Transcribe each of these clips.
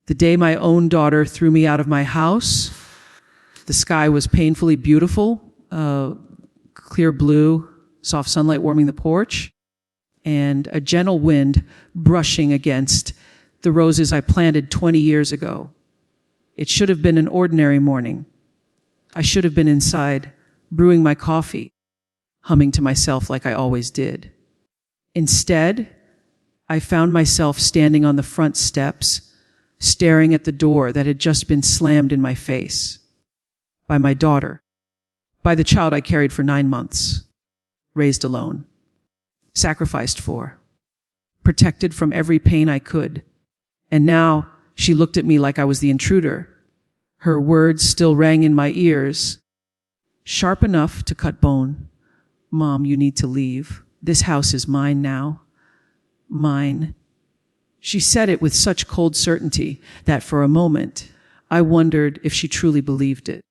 The day my own daughter threw me out of my house, the sky was painfully beautiful, clear blue, soft sunlight warming the porch, and a gentle wind brushing against the roses I planted 20 years ago. It should have been an ordinary morning. I should have been inside, brewing my coffee, humming to myself like I always did. Instead, I found myself standing on the front steps, staring at the door that had just been slammed in my face. By my daughter. By the child I carried for 9 months. Raised alone. Sacrificed for. Protected from every pain I could. And now she looked at me like I was the intruder. Her words still rang in my ears. Sharp enough to cut bone. Mom, you need to leave. This house is mine now. Mine. She said it with such cold certainty that for a moment I wondered if she truly believed it.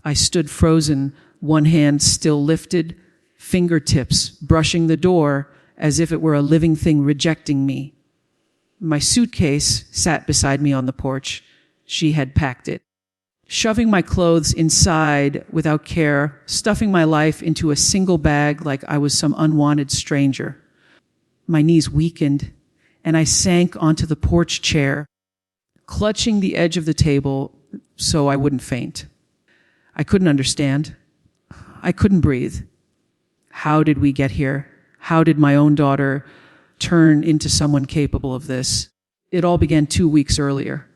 I stood frozen, one hand still lifted, fingertips brushing the door as if it were a living thing rejecting me. My suitcase sat beside me on the porch. She had packed it. Shoving my clothes inside without care, stuffing my life into a single bag like I was some unwanted stranger. My knees weakened, and I sank onto the porch chair, clutching the edge of the table so I wouldn't faint. I couldn't understand. I couldn't breathe. How did we get here? How did my own daughter turn into someone capable of this? It all began 2 weeks earlier.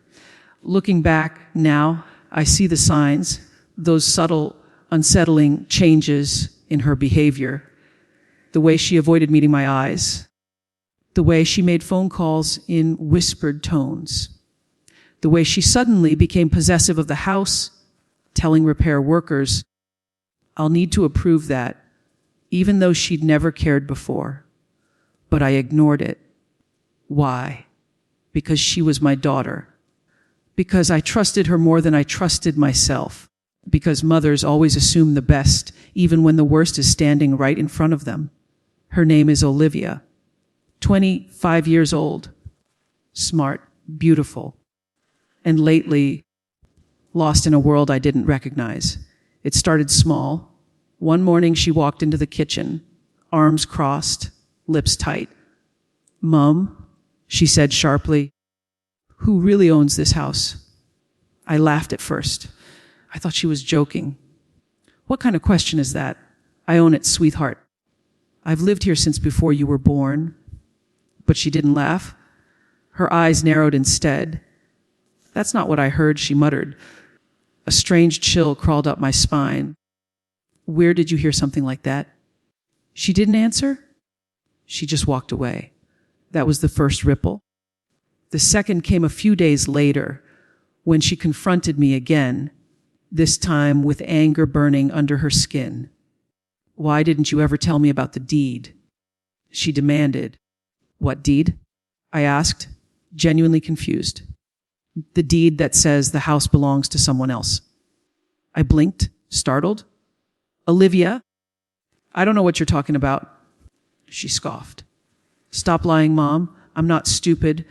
Looking back now, I see the signs, those subtle, unsettling changes in her behavior. The way she avoided meeting my eyes. The way she made phone calls in whispered tones. The way she suddenly became possessive of the house, telling repair workers, I'll need to approve that, even though she'd never cared before. But I ignored it. Why? Because she was my daughter. Because I trusted her more than I trusted myself. Because mothers always assume the best, even when the worst is standing right in front of them. Her name is Olivia. 25 years old. Smart, beautiful. And lately, lost in a world I didn't recognize. It started small. One morning she walked into the kitchen, arms crossed, lips tight. Mom, she said sharply, who really owns this house? I laughed at first. I thought she was joking. What kind of question is that? I own it, sweetheart. I've lived here since before you were born. But she didn't laugh. Her eyes narrowed instead. That's not what I heard, she muttered. A strange chill crawled up my spine. Where did you hear something like that? She didn't answer. She just walked away. That was the first ripple. The second came a few days later, when she confronted me again, this time with anger burning under her skin. Why didn't you ever tell me about the deed? She demanded. What deed? I asked, genuinely confused. The deed that says the house belongs to someone else. I blinked, startled. Olivia, I don't know what you're talking about. She scoffed. Stop lying, Mom. I'm not stupid.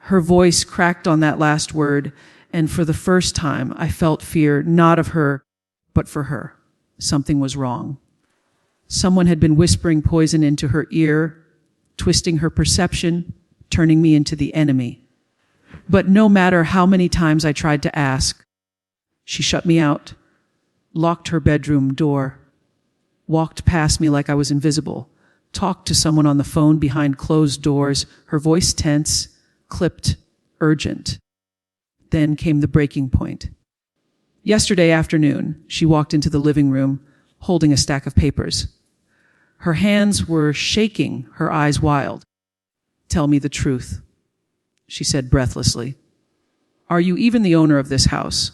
Her voice cracked on that last word, and for the first time, I felt fear, not of her, but for her. Something was wrong. Someone had been whispering poison into her ear, twisting her perception, turning me into the enemy. But no matter how many times I tried to ask, she shut me out, locked her bedroom door, walked past me like I was invisible, talked to someone on the phone behind closed doors, her voice tense, clipped, urgent. Then came the breaking point. Yesterday afternoon, she walked into the living room, holding a stack of papers. Her hands were shaking, her eyes wild. Tell me the truth, she said breathlessly. Are you even the owner of this house?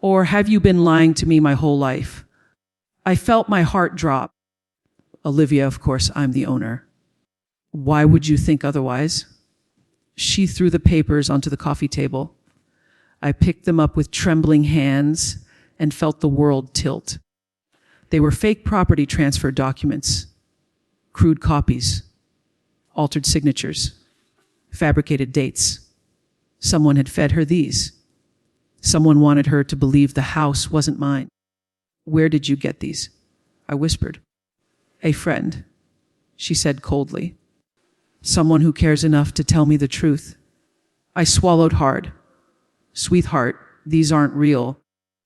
Or have you been lying to me my whole life? I felt my heart drop. Olivia, of course, I'm the owner. Why would you think otherwise? She threw the papers onto the coffee table. I picked them up with trembling hands and felt the world tilt. They were fake property transfer documents, crude copies, altered signatures, fabricated dates. Someone had fed her these. Someone wanted her to believe the house wasn't mine. Where did you get these? I whispered. A friend, she said coldly. Someone who cares enough to tell me the truth. I swallowed hard. Sweetheart, these aren't real.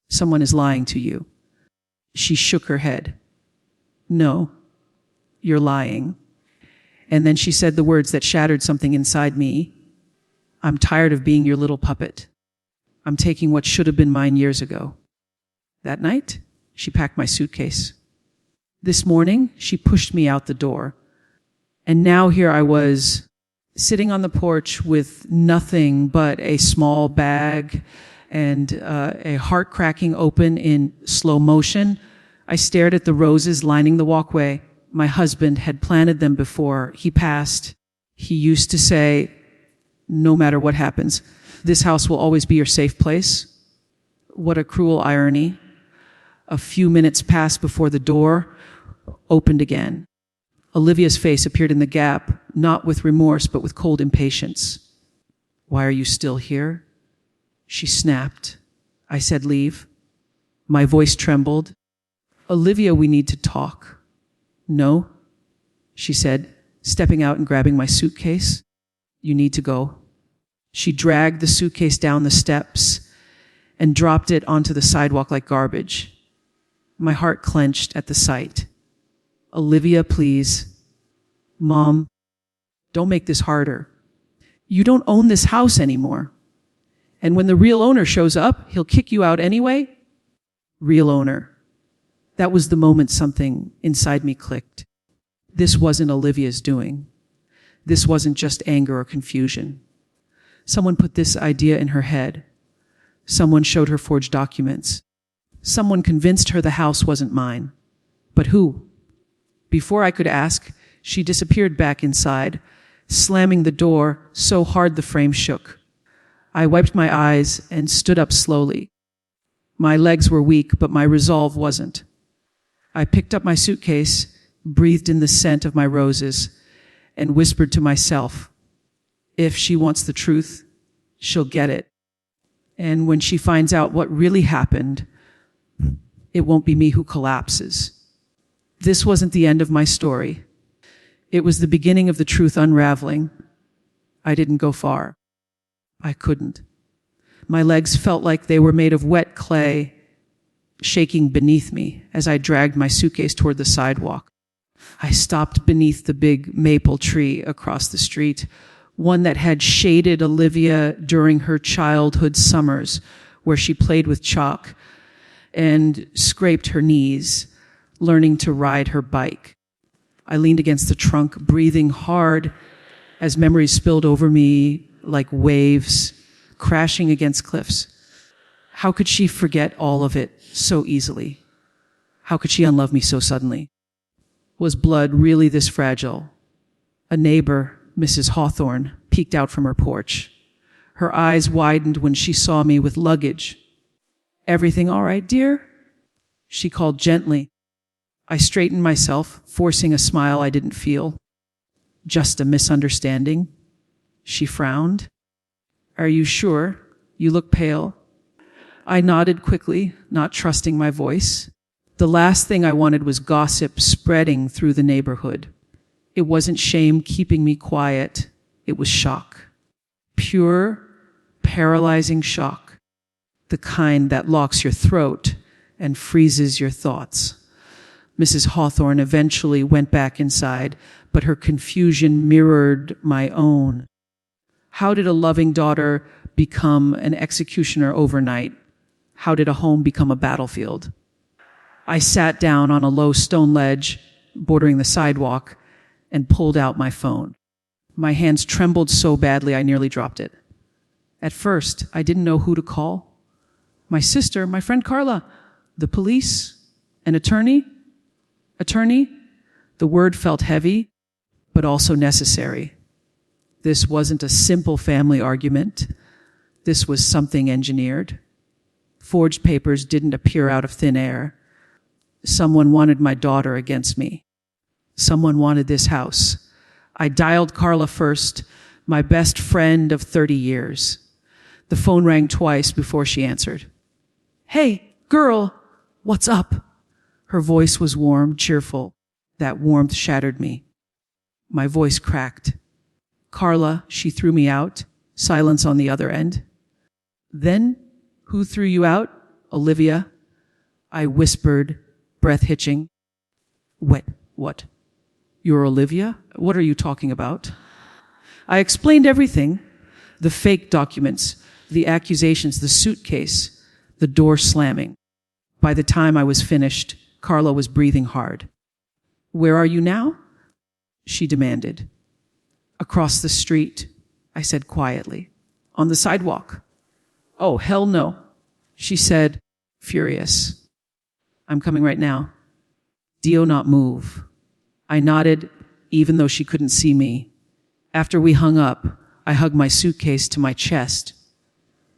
Someone is lying to you. She shook her head. No, you're lying. And then she said the words that shattered something inside me. I'm tired of being your little puppet. I'm taking what should have been mine years ago. That night, she packed my suitcase. This morning, she pushed me out the door. And now here I was, sitting on the porch with nothing but a small bag and a heart cracking open in slow motion. I stared at the roses lining the walkway. My husband had planted them before he passed. He used to say, no matter what happens, this house will always be your safe place. What a cruel irony. A few minutes passed before the door opened again. Olivia's face appeared in the gap, not with remorse, but with cold impatience. Why are you still here? She snapped. I said, leave. My voice trembled. Olivia, we need to talk. No, she said, stepping out and grabbing my suitcase. You need to go. She dragged the suitcase down the steps and dropped it onto the sidewalk like garbage. My heart clenched at the sight. Olivia, please. Mom, don't make this harder. You don't own this house anymore. And when the real owner shows up, he'll kick you out anyway. Real owner. That was the moment something inside me clicked. This wasn't Olivia's doing. This wasn't just anger or confusion. Someone put this idea in her head. Someone showed her forged documents. Someone convinced her the house wasn't mine. But who? Before I could ask, she disappeared back inside, slamming the door so hard the frame shook. I wiped my eyes and stood up slowly. My legs were weak, but my resolve wasn't. I picked up my suitcase, breathed in the scent of my roses, and whispered to myself, if she wants the truth, she'll get it. And when she finds out what really happened, it won't be me who collapses. This wasn't the end of my story. It was the beginning of the truth unraveling. I didn't go far. I couldn't. My legs felt like they were made of wet clay, shaking beneath me as I dragged my suitcase toward the sidewalk. I stopped beneath the big maple tree across the street, one that had shaded Olivia during her childhood summers, where she played with chalk and scraped her knees, learning to ride her bike. I leaned against the trunk, breathing hard as memories spilled over me like waves crashing against cliffs. How could she forget all of it so easily? How could she unlove me so suddenly? Was blood really this fragile? A neighbor, Mrs. Hawthorne, peeked out from her porch. Her eyes widened when she saw me with luggage. Everything all right, dear? She called gently. I straightened myself, forcing a smile I didn't feel. Just a misunderstanding? She frowned. Are you sure? You look pale. I nodded quickly, not trusting my voice. The last thing I wanted was gossip spreading through the neighborhood. It wasn't shame keeping me quiet. It was shock. Pure, paralyzing shock. The kind that locks your throat and freezes your thoughts. Mrs. Hawthorne eventually went back inside, but her confusion mirrored my own. How did a loving daughter become an executioner overnight? How did a home become a battlefield? I sat down on a low stone ledge bordering the sidewalk and pulled out my phone. My hands trembled so badly I nearly dropped it. At first, I didn't know who to call. My sister, my friend Carla, the police, an attorney? Attorney? The word felt heavy, but also necessary. This wasn't a simple family argument. This was something engineered. Forged papers didn't appear out of thin air. Someone wanted my daughter against me. Someone wanted this house. I dialed Carla first, my best friend of 30 years. The phone rang twice before she answered. "Hey, girl, what's up?" Her voice was warm, cheerful. That warmth shattered me. My voice cracked. "Carla," she threw me out. Silence on the other end. "Then, who threw you out?" "Olivia." I whispered, breath hitching. What? "You're Olivia? What are you talking about?" I explained everything. The fake documents, the accusations, the suitcase, the door slamming. By the time I was finished, Carla was breathing hard. "Where are you now?" she demanded. "Across the street," I said quietly. "On the sidewalk." "Oh, hell no," she said, furious. "I'm coming right now." "Dio, not move." I nodded, even though she couldn't see me. After we hung up, I hugged my suitcase to my chest.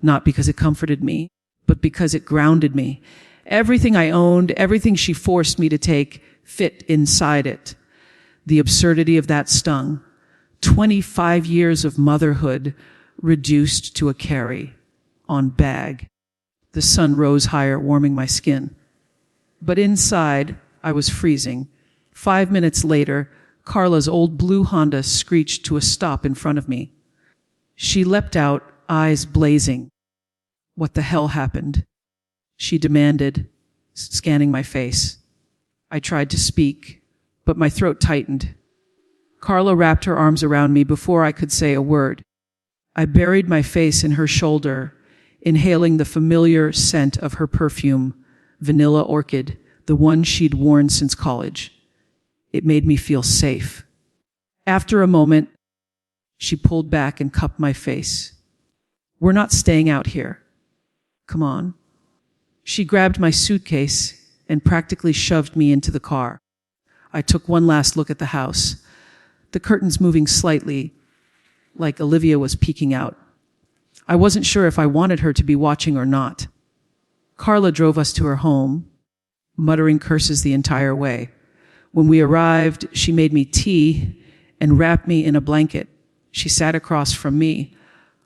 Not because it comforted me, but because it grounded me. Everything I owned, everything she forced me to take, fit inside it. The absurdity of that stung. 25 years of motherhood reduced to a carry on bag. The sun rose higher, warming my skin. But inside, I was freezing. 5 minutes later, Carla's old blue Honda screeched to a stop in front of me. She leapt out, eyes blazing. "What the hell happened?" she demanded, scanning my face. I tried to speak, but my throat tightened. Carla wrapped her arms around me before I could say a word. I buried my face in her shoulder, inhaling the familiar scent of her perfume, vanilla orchid, the one she'd worn since college. It made me feel safe. After a moment, she pulled back and cupped my face. "We're not staying out here. Come on." She grabbed my suitcase and practically shoved me into the car. I took one last look at the house, the curtains moving slightly, like Olivia was peeking out. I wasn't sure if I wanted her to be watching or not. Carla drove us to her home, muttering curses the entire way. When we arrived, she made me tea and wrapped me in a blanket. She sat across from me,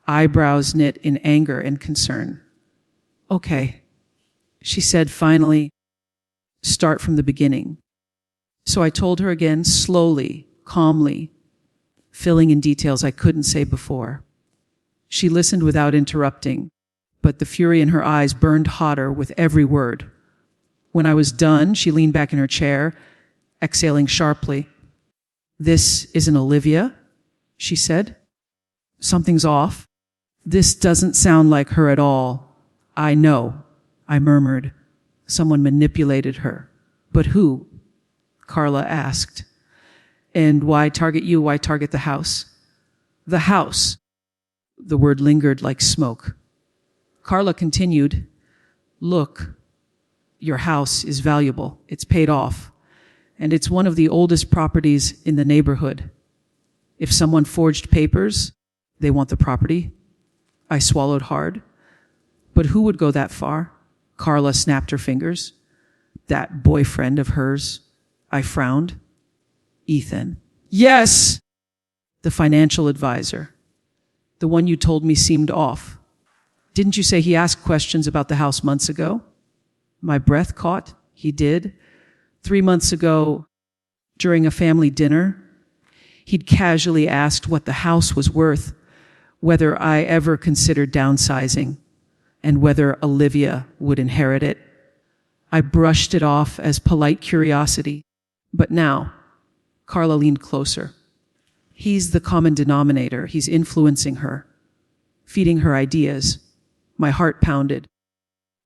eyebrows knit in anger and concern. "Okay," she said finally, "start from the beginning." So I told her again, slowly, calmly, filling in details I couldn't say before. She listened without interrupting, but the fury in her eyes burned hotter with every word. When I was done, she leaned back in her chair, exhaling sharply. "This isn't Olivia," she said. "Something's off. This doesn't sound like her at all." "I know," I murmured. "Someone manipulated her." "But who?" Carla asked. "And why target you? Why target the house?" "The house." The word lingered like smoke. Carla continued, "Look, your house is valuable. It's paid off. And it's one of the oldest properties in the neighborhood. If someone forged papers, they want the property." I swallowed hard. "But who would go that far?" Carla snapped her fingers. "That boyfriend of hers." I frowned. "Ethan." "Yes!" "The financial advisor. The one you told me seemed off. Didn't you say he asked questions about the house months ago?" My breath caught. He did. 3 months ago, during a family dinner, he'd casually asked what the house was worth, whether I ever considered downsizing, and whether Olivia would inherit it. I brushed it off as polite curiosity. But now, Carla leaned closer. "He's the common denominator. He's influencing her, feeding her ideas." My heart pounded.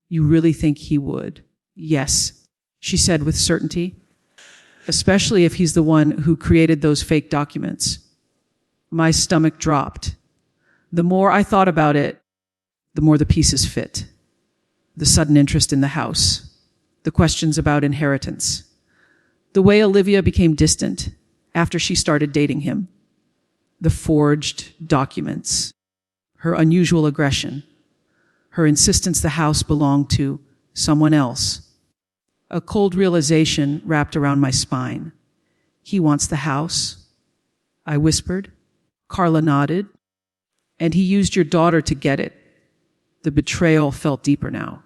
"You really think he would?" "Yes," she said with certainty. "Especially if he's the one who created those fake documents." My stomach dropped. The more I thought about it, the more the pieces fit. The sudden interest in the house, the questions about inheritance, the way Olivia became distant after she started dating him, the forged documents, her unusual aggression, her insistence the house belonged to someone else. A cold realization wrapped around my spine. "He wants the house," I whispered. Carla nodded. "And he used your daughter to get it." The betrayal felt deeper now.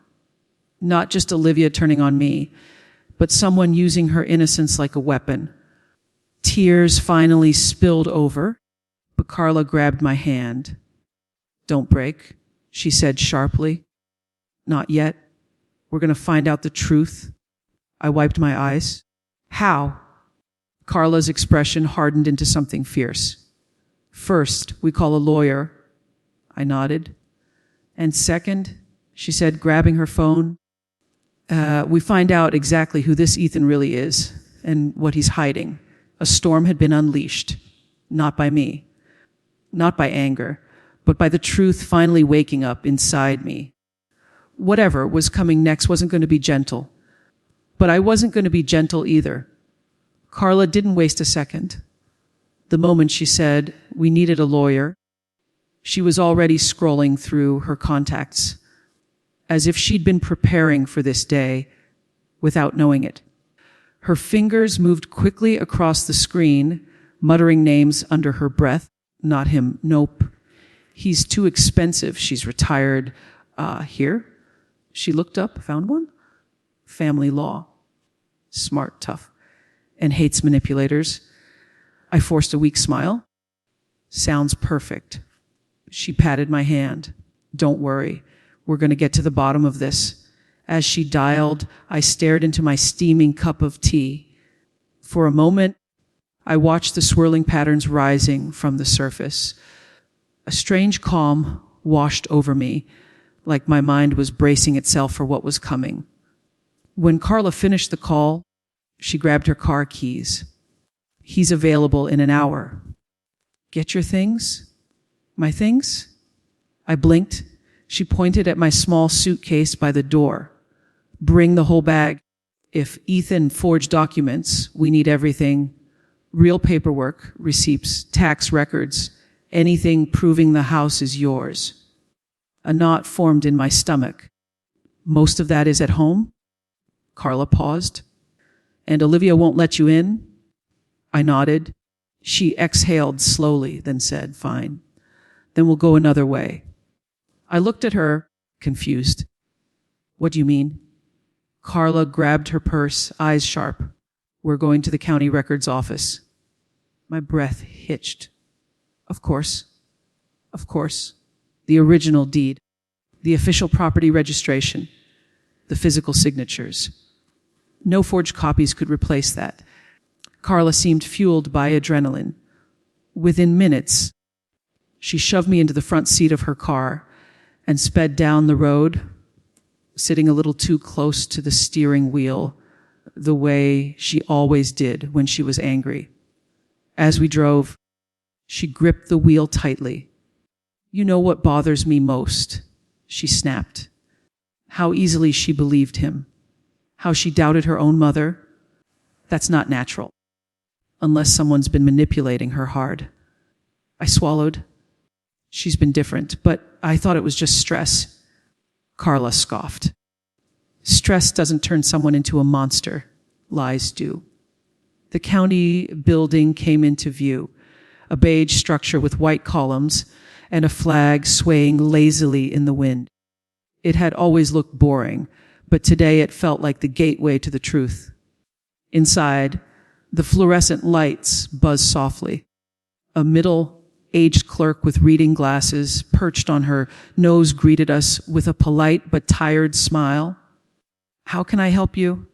Not just Olivia turning on me, but someone using her innocence like a weapon. Tears finally spilled over, but Carla grabbed my hand. "Don't break," she said sharply. "Not yet. We're going to find out the truth." I wiped my eyes. "How?" Carla's expression hardened into something fierce. "First, we call a lawyer." I nodded. "And second," she said, grabbing her phone, "we find out exactly who this Ethan really is and what he's hiding." A storm had been unleashed, not by me, not by anger, but by the truth finally waking up inside me. Whatever was coming next wasn't going to be gentle, but I wasn't going to be gentle either. Carla didn't waste a second. The moment she said we needed a lawyer, she was already scrolling through her contacts, as if she'd been preparing for this day without knowing it. Her fingers moved quickly across the screen, muttering names under her breath. "Not him. Nope. He's too expensive. She's retired. Here?" She looked up, found one. "Family law. Smart, tough, and hates manipulators." I forced a weak smile. "Sounds perfect." She patted my hand. "Don't worry. We're going to get to the bottom of this." As she dialed, I stared into my steaming cup of tea. For a moment, I watched the swirling patterns rising from the surface. A strange calm washed over me, like my mind was bracing itself for what was coming. When Carla finished the call, she grabbed her car keys. "He's available in an hour." "Get your things?" "My things?" I blinked. She pointed at my small suitcase by the door. "Bring the whole bag. If Ethan forged documents, we need everything. Real paperwork, receipts, tax records, anything proving the house is yours." A knot formed in my stomach. "Most of that is at home?" Carla paused. "And Olivia won't let you in?" I nodded. She exhaled slowly, then said, "Fine. Then we'll go another way." I looked at her, confused. "What do you mean?" Carla grabbed her purse, eyes sharp. "We're going to the county records office." My breath hitched. Of course. Of course. The original deed. The official property registration. The physical signatures. No forged copies could replace that. Carla seemed fueled by adrenaline. Within minutes, she shoved me into the front seat of her car and sped down the road, sitting a little too close to the steering wheel, the way she always did when she was angry. As we drove, she gripped the wheel tightly. "You know what bothers me most," she snapped. How easily she believed him. How she doubted her own mother. That's not natural, unless someone's been manipulating her hard. I swallowed. "She's been different, but I thought it was just stress." Carla scoffed. "Stress doesn't turn someone into a monster. Lies do." The county building came into view, a beige structure with white columns and a flag swaying lazily in the wind. It had always looked boring, but today it felt like the gateway to the truth. Inside, the fluorescent lights buzzed softly. A middle-aged clerk with reading glasses perched on her nose greeted us with a polite but tired smile. "How can I help you?"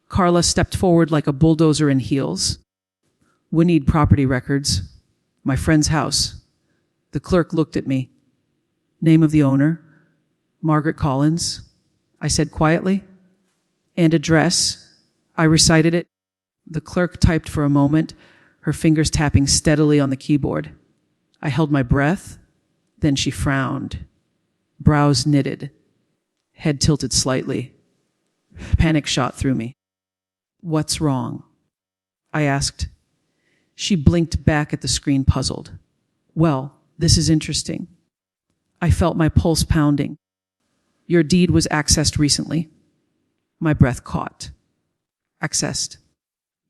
Carla stepped forward like a bulldozer in heels. "We need property records. My friend's house." The clerk looked at me. "Name of the owner?" "Margaret Collins," I said quietly. "And address?" I recited it. The clerk typed for a moment, her fingers tapping steadily on the keyboard. I held my breath. Then she frowned. Brows knitted. Head tilted slightly. Panic shot through me. "What's wrong?" I asked. She blinked back at the screen, puzzled. "Well, this is interesting." I felt my pulse pounding. "Your deed was accessed recently." My breath caught. "Accessed?"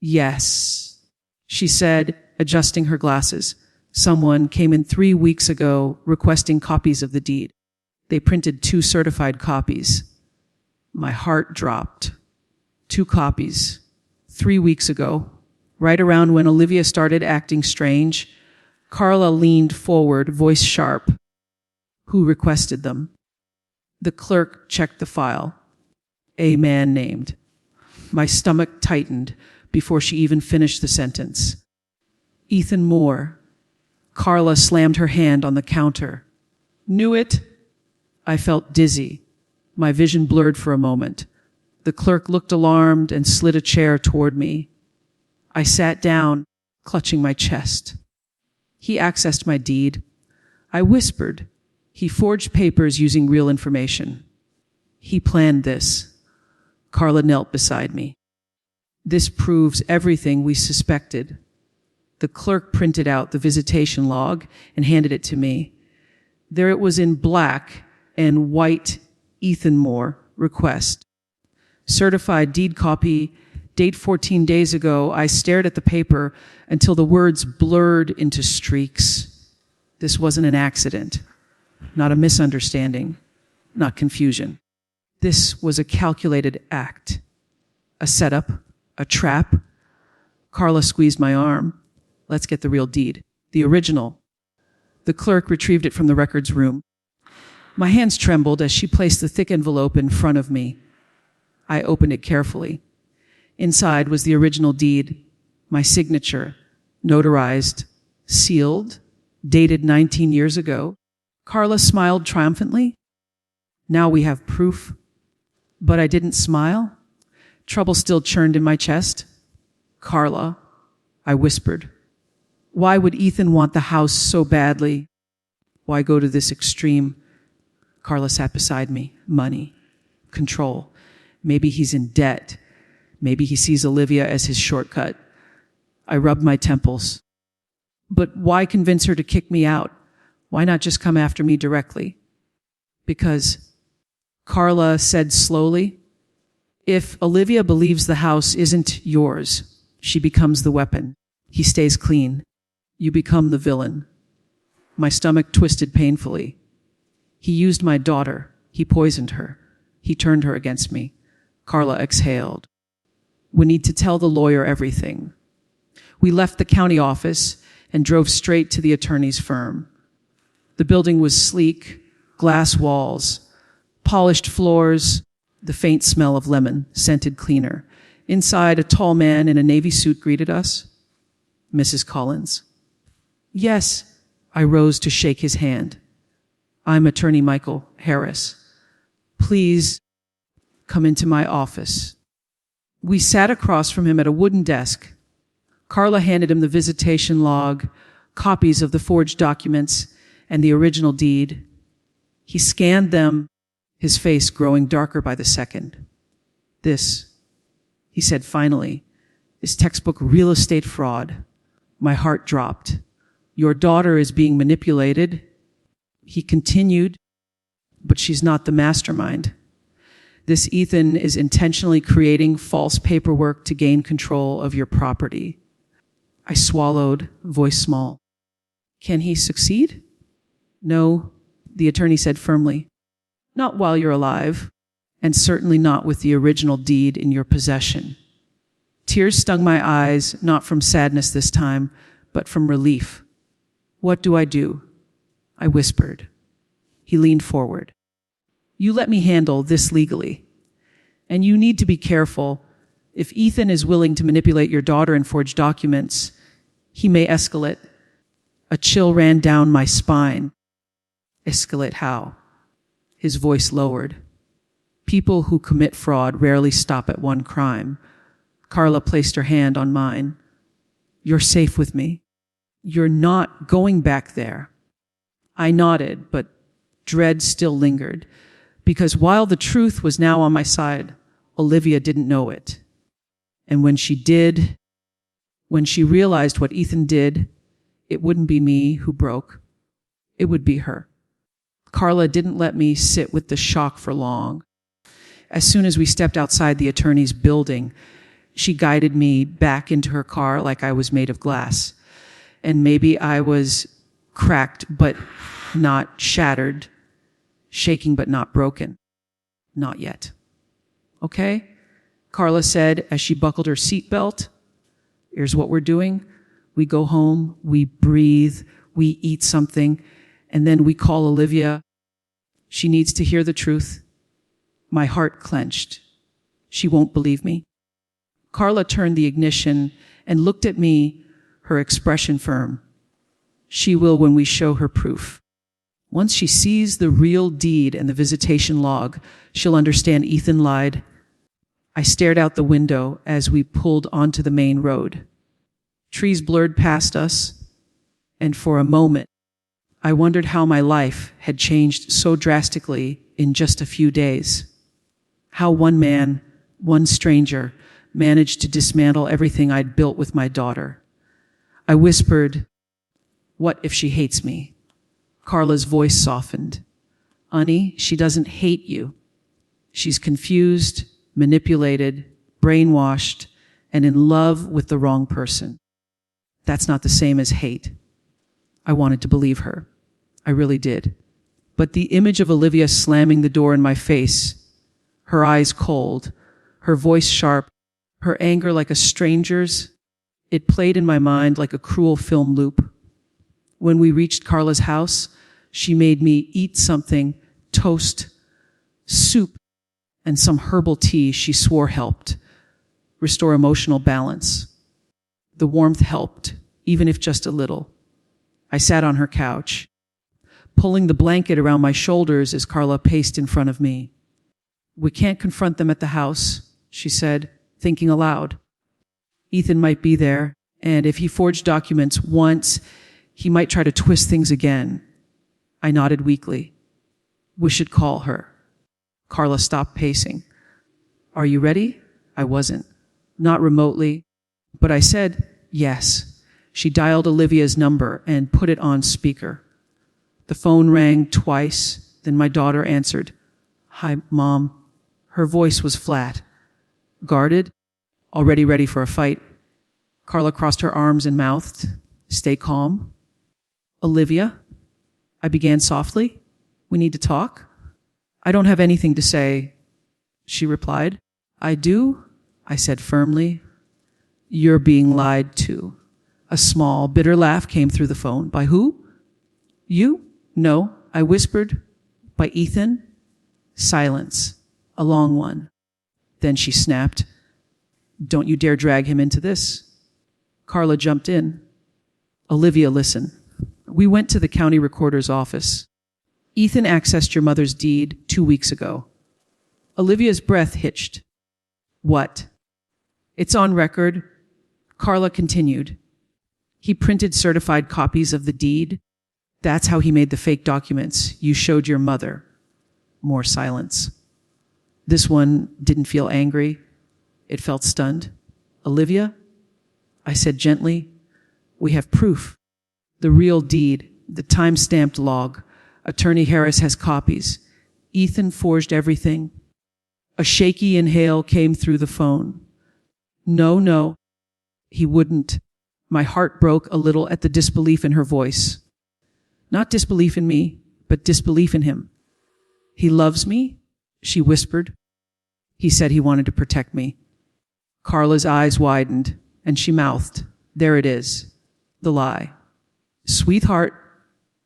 "Yes," she said, adjusting her glasses. "Someone came in 3 weeks ago requesting copies of the deed. They printed 2 certified copies. My heart dropped. 2 copies. 3 weeks ago, right around when Olivia started acting strange, Carla leaned forward, voice sharp. Who requested them? The clerk checked the file. A man named. My stomach tightened before she even finished the sentence. Ethan Moore. Carla slammed her hand on the counter. Knew it? I felt dizzy. My vision blurred for a moment. The clerk looked alarmed and slid a chair toward me. I sat down, clutching my chest. He accessed my deed. I whispered. He forged papers using real information. He planned this. Carla knelt beside me. This proves everything we suspected. The clerk printed out the visitation log and handed it to me. There it was in black and white, Ethan Moore, request. Certified deed copy, date 14 days ago. I stared at the paper until the words blurred into streaks. This wasn't an accident, not a misunderstanding, not confusion. This was a calculated act, a setup, a trap. Carla squeezed my arm. Let's get the real deed, the original. The clerk retrieved it from the records room. My hands trembled as she placed the thick envelope in front of me. I opened it carefully. Inside was the original deed, my signature, notarized, sealed, dated 19 years ago. Carla smiled triumphantly. Now we have proof. But I didn't smile. Trouble still churned in my chest. Carla, I whispered. Why would Ethan want the house so badly? Why go to this extreme? Carla sat beside me. Money. Control. Maybe he's in debt. Maybe he sees Olivia as his shortcut. I rubbed my temples. But why convince her to kick me out? Why not just come after me directly? Because, Carla said slowly, if Olivia believes the house isn't yours, she becomes the weapon. He stays clean. You become the villain. My stomach twisted painfully. He used my daughter. He poisoned her. He turned her against me. Carla exhaled. We need to tell the lawyer everything. We left the county office and drove straight to the attorney's firm. The building was sleek, glass walls, polished floors, the faint smell of lemon-scented cleaner. Inside, a tall man in a navy suit greeted us. Mrs. Collins. Yes, I rose to shake his hand. I'm Attorney Michael Harris. Please come into my office. We sat across from him at a wooden desk. Carla handed him the visitation log, copies of the forged documents, and the original deed. He scanned them, his face growing darker by the second. This, he said finally, is textbook real estate fraud. My heart dropped. Your daughter is being manipulated. He continued, but she's not the mastermind. This Ethan is intentionally creating false paperwork to gain control of your property. I swallowed, voice small. Can he succeed? No, the attorney said firmly. Not while you're alive, and certainly not with the original deed in your possession. Tears stung my eyes, not from sadness this time, but from relief. What do? I whispered. He leaned forward. You let me handle this legally. And you need to be careful. If Ethan is willing to manipulate your daughter and forge documents, he may escalate. A chill ran down my spine. Escalate how? His voice lowered. People who commit fraud rarely stop at one crime. Carla placed her hand on mine. You're safe with me. You're not going back there. I nodded, but dread still lingered, because while the truth was now on my side, Olivia didn't know it. And when she did, when she realized what Ethan did, it wouldn't be me who broke. It would be her. Carla didn't let me sit with the shock for long. As soon as we stepped outside the attorney's building, she guided me back into her car like I was made of glass. And maybe I was cracked, but not shattered. shaking but not broken. Not yet. Okay? Carla said as she buckled her seatbelt. Here's what we're doing. We go home, we breathe, we eat something, and then we call Olivia. She needs to hear the truth. My heart clenched. She won't believe me. Carla turned the ignition and looked at me, her expression firm. She will when we show her proof. Once she sees the real deed and the visitation log, she'll understand Ethan lied. I stared out the window as we pulled onto the main road. Trees blurred past us, and for a moment, I wondered how my life had changed so drastically in just a few days. How one man, one stranger, managed to dismantle everything I'd built with my daughter. I whispered, "What if she hates me?" Carla's voice softened. "Honey, she doesn't hate you. She's confused, manipulated, brainwashed, and in love with the wrong person. That's not the same as hate." I wanted to believe her. I really did. But the image of Olivia slamming the door in my face, her eyes cold, her voice sharp, her anger like a stranger's, it played in my mind like a cruel film loop. When we reached Carla's house, she made me eat something, toast, soup, and some herbal tea she swore helped restore emotional balance. The warmth helped, even if just a little. I sat on her couch, pulling the blanket around my shoulders as Carla paced in front of me. "We can't confront them at the house," she said, thinking aloud. "Ethan might be there, and if he forged documents once, he might try to twist things again." I nodded weakly. "We should call her." Carla stopped pacing. "Are you ready?" I wasn't. Not remotely. But I said yes. She dialed Olivia's number and put it on speaker. The phone rang twice, then my daughter answered. "Hi, Mom." Her voice was flat, guarded, already ready for a fight. Carla crossed her arms and mouthed, "Stay calm." "Olivia," I began softly, "we need to talk." "I don't have anything to say," she replied. "I do," I said firmly. "You're being lied to." A small, bitter laugh came through the phone. "By who?" "You?" "No," I whispered. "By Ethan?" Silence, a long one. Then she snapped, "Don't you dare drag him into this." Carla jumped in. "Olivia, listen. We went to the county recorder's office. Ethan accessed your mother's deed 2 weeks ago." Olivia's breath hitched. "What?" "It's on record." Carla continued. "He printed certified copies of the deed. That's how he made the fake documents you showed your mother." More silence. This one didn't feel angry. It felt stunned. "Olivia," I said gently, "we have proof. The real deed, the time-stamped log. Attorney Harris has copies. Ethan forged everything." A shaky inhale came through the phone. No, he wouldn't." My heart broke a little at the disbelief in her voice. Not disbelief in me, but disbelief in him. "He loves me," she whispered. "He said he wanted to protect me." Carla's eyes widened, and she mouthed, "There it is, the lie." "Sweetheart,"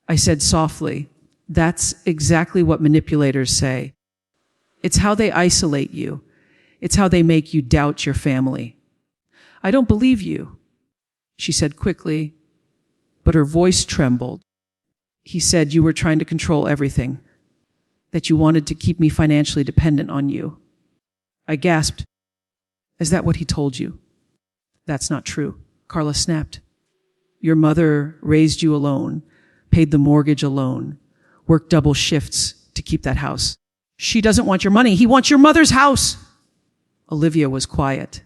I said softly, "that's exactly what manipulators say. It's how they isolate you. It's how they make you doubt your family." "I don't believe you," she said quickly, but her voice trembled. "He said you were trying to control everything, that you wanted to keep me financially dependent on you." I gasped. "Is that what he told you?" "That's not true," Carla snapped. "Your mother raised you alone, paid the mortgage alone, worked double shifts to keep that house. She doesn't want your money. He wants your mother's house." Olivia was quiet.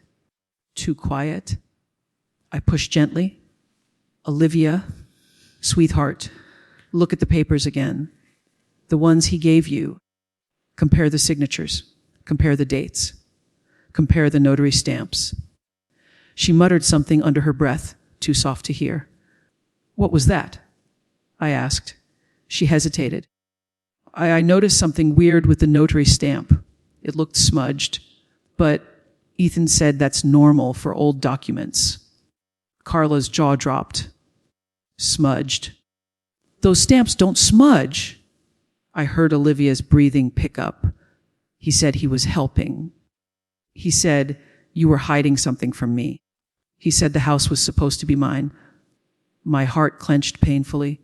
Too quiet. I pushed gently. "Olivia, sweetheart, look at the papers again. The ones he gave you. Compare the signatures. Compare the dates. Compare the notary stamps." She muttered something under her breath, too soft to hear. "What was that?" I asked. She hesitated. I noticed something weird with the notary stamp. It looked smudged, but Ethan said that's normal for old documents. Carla's jaw dropped. Smudged. Those stamps don't smudge. I heard Olivia's breathing pick up. He said he was helping. He said, you were hiding something from me. He said the house was supposed to be mine. My heart clenched painfully.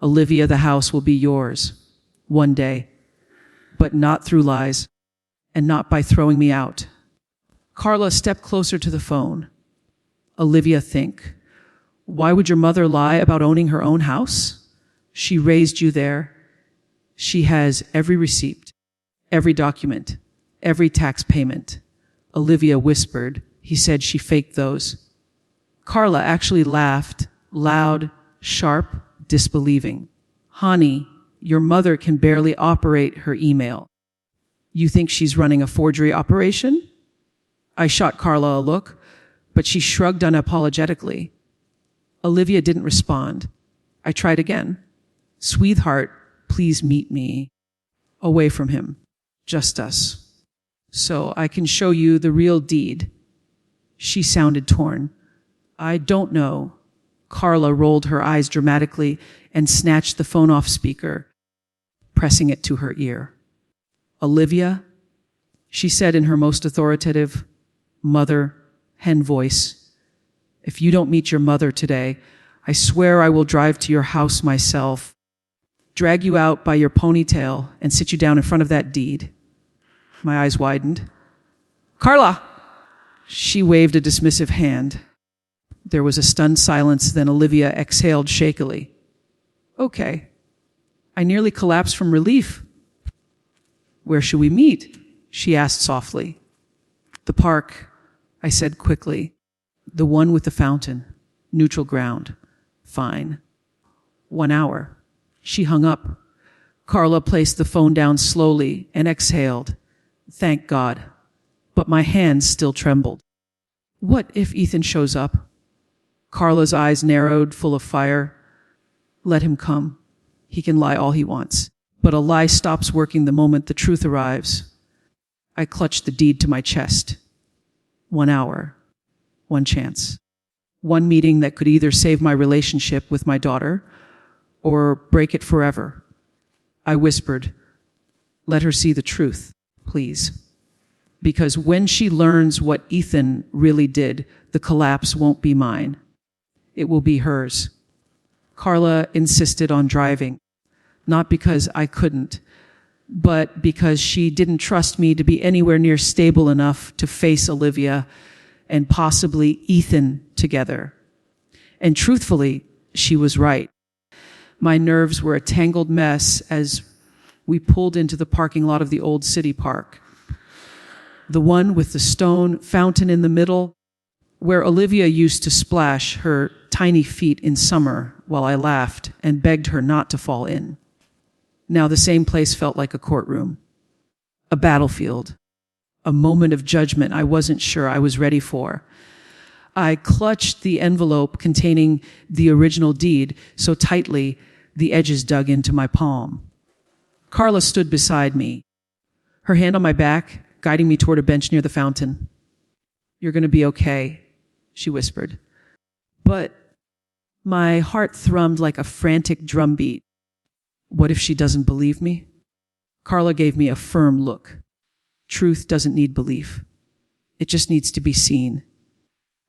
Olivia, the house will be yours. One day. But not through lies. And not by throwing me out. Carla stepped closer to the phone. Olivia, think. Why would your mother lie about owning her own house? She raised you there. She has every receipt, every document, every tax payment. Olivia whispered. He said she faked those. Carla actually laughed, loud, sharp, disbelieving. Honey, your mother can barely operate her email. You think she's running a forgery operation? I shot Carla a look, but she shrugged unapologetically. Olivia didn't respond. I tried again. Sweetheart, please meet me. Away from him. Just us. So I can show you the real deed. She sounded torn. I don't know. Carla rolled her eyes dramatically and snatched the phone off speaker, pressing it to her ear. Olivia, she said in her most authoritative, mother, hen voice, if you don't meet your mother today, I swear I will drive to your house myself, drag you out by your ponytail, and sit you down in front of that deed. My eyes widened. Carla! She waved a dismissive hand. There was a stunned silence, then Olivia exhaled shakily. Okay. I nearly collapsed from relief. Where should we meet? She asked softly. The park, I said quickly. The one with the fountain. Neutral ground. Fine. 1 hour. She hung up. Carla placed the phone down slowly and exhaled. Thank God. But my hands still trembled. What if Ethan shows up? Carla's eyes narrowed, full of fire. Let him come. He can lie all he wants. But a lie stops working the moment the truth arrives. I clutched the deed to my chest. 1 hour. 1 chance. 1 meeting that could either save my relationship with my daughter or break it forever. I whispered, let her see the truth, please. Because when she learns what Ethan really did, the collapse won't be mine. It will be hers. Carla insisted on driving, not because I couldn't, but because she didn't trust me to be anywhere near stable enough to face Olivia and possibly Ethan together. And truthfully, she was right. My nerves were a tangled mess as we pulled into the parking lot of the old city park. The one with the stone fountain in the middle, where Olivia used to splash her tiny feet in summer while I laughed and begged her not to fall in. Now the same place felt like a courtroom, a battlefield, a moment of judgment I wasn't sure I was ready for. I clutched the envelope containing the original deed so tightly the edges dug into my palm. Carla stood beside me, her hand on my back, guiding me toward a bench near the fountain. You're going to be okay, she whispered. But my heart thrummed like a frantic drumbeat. What if she doesn't believe me? Carla gave me a firm look. Truth doesn't need belief. It just needs to be seen.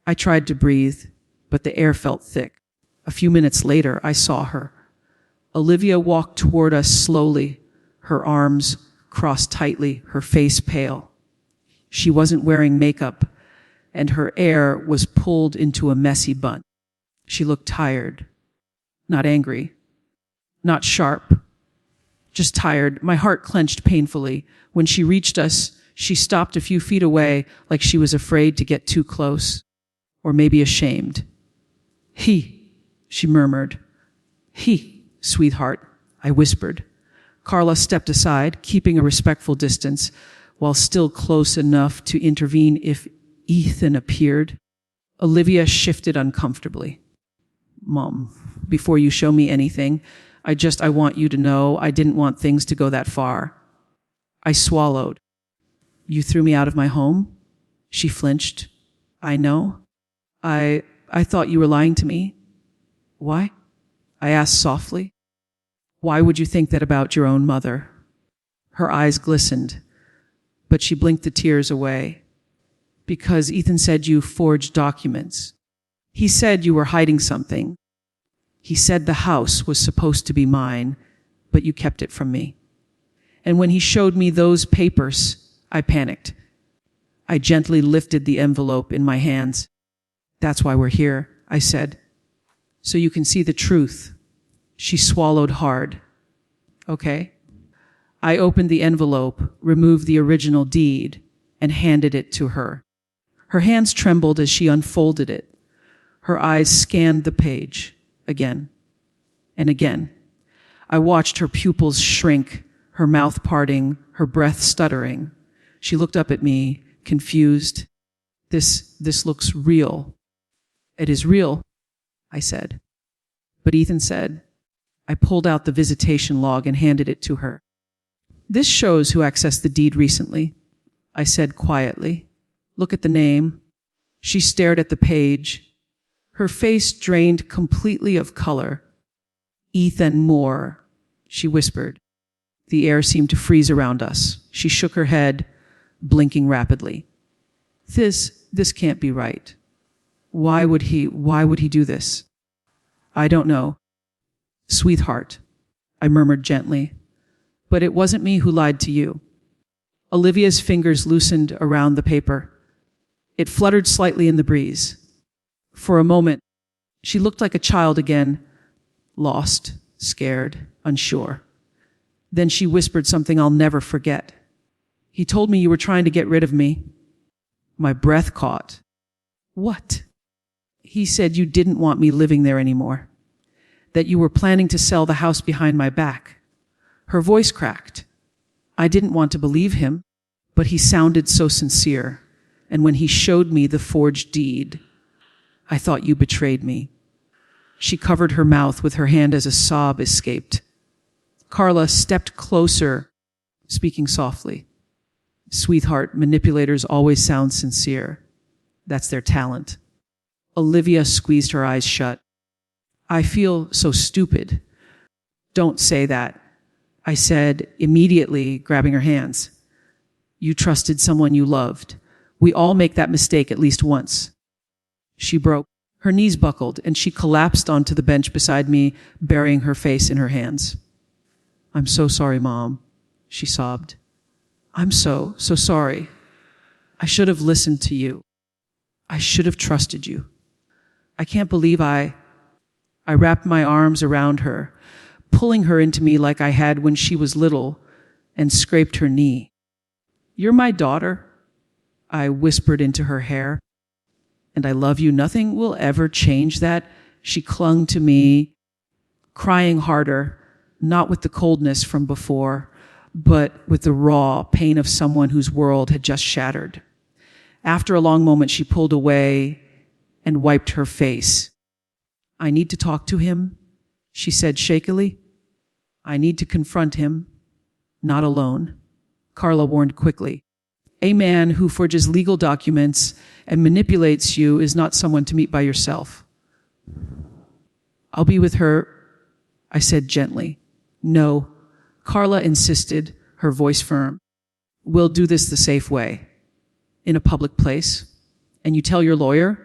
I tried to breathe, but the air felt thick. A few minutes later, I saw her. Olivia walked toward us slowly, her arms crossed tightly, her face pale. She wasn't wearing makeup, and her hair was pulled into a messy bun. She looked tired, not angry, not sharp, just tired. My heart clenched painfully. When she reached us, she stopped a few feet away like she was afraid to get too close, or maybe ashamed. She murmured. Sweetheart, I whispered. Carla stepped aside, keeping a respectful distance, while still close enough to intervene if Ethan appeared. Olivia shifted uncomfortably. Mom, before you show me anything, I want you to know I didn't want things to go that far. I swallowed. You threw me out of my home? She flinched. I know. I thought you were lying to me. Why? I asked softly. Why would you think that about your own mother? Her eyes glistened, but she blinked the tears away. Because Ethan said you forged documents. He said you were hiding something. He said the house was supposed to be mine, but you kept it from me. And when he showed me those papers, I panicked. I gently lifted the envelope in my hands. That's why we're here, I said. So you can see the truth. She swallowed hard. Okay. I opened the envelope, removed the original deed, and handed it to her. Her hands trembled as she unfolded it. Her eyes scanned the page again and again. I watched her pupils shrink, her mouth parting, her breath stuttering. She looked up at me, confused. This looks real. It is real, I said. But Ethan said, I pulled out the visitation log and handed it to her. This shows who accessed the deed recently, I said quietly. Look at the name. She stared at the page. Her face drained completely of color. Ethan Moore, she whispered. The air seemed to freeze around us. She shook her head, blinking rapidly. This can't be right. Why would he do this? I don't know. Sweetheart, I murmured gently. But it wasn't me who lied to you. Olivia's fingers loosened around the paper. It fluttered slightly in the breeze. For a moment, she looked like a child again, lost, scared, unsure. Then she whispered something I'll never forget. He told me you were trying to get rid of me. My breath caught. What? He said you didn't want me living there anymore. That you were planning to sell the house behind my back. Her voice cracked. I didn't want to believe him, but he sounded so sincere. And when he showed me the forged deed, I thought you betrayed me. She covered her mouth with her hand as a sob escaped. Carla stepped closer, speaking softly. Sweetheart, manipulators always sound sincere. That's their talent. Olivia squeezed her eyes shut. I feel so stupid. Don't say that, I said, immediately grabbing her hands. You trusted someone you loved. We all make that mistake at least once. She broke. Her knees buckled, and she collapsed onto the bench beside me, burying her face in her hands. I'm so sorry, Mom, she sobbed. I'm so sorry. I should have listened to you. I should have trusted you. I can't believe I wrapped my arms around her, pulling her into me like I had when she was little, and scraped her knee. You're my daughter, I whispered into her hair. And I love you. Nothing will ever change that. She clung to me, crying harder, not with the coldness from before, but with the raw pain of someone whose world had just shattered. After a long moment, she pulled away and wiped her face. I need to talk to him, she said shakily. I need to confront him, not alone. Carla warned quickly. A man who forges legal documents and manipulates you is not someone to meet by yourself. I'll be with her, I said gently. No, Carla insisted, her voice firm. We'll do this the safe way, in a public place. And you tell your lawyer?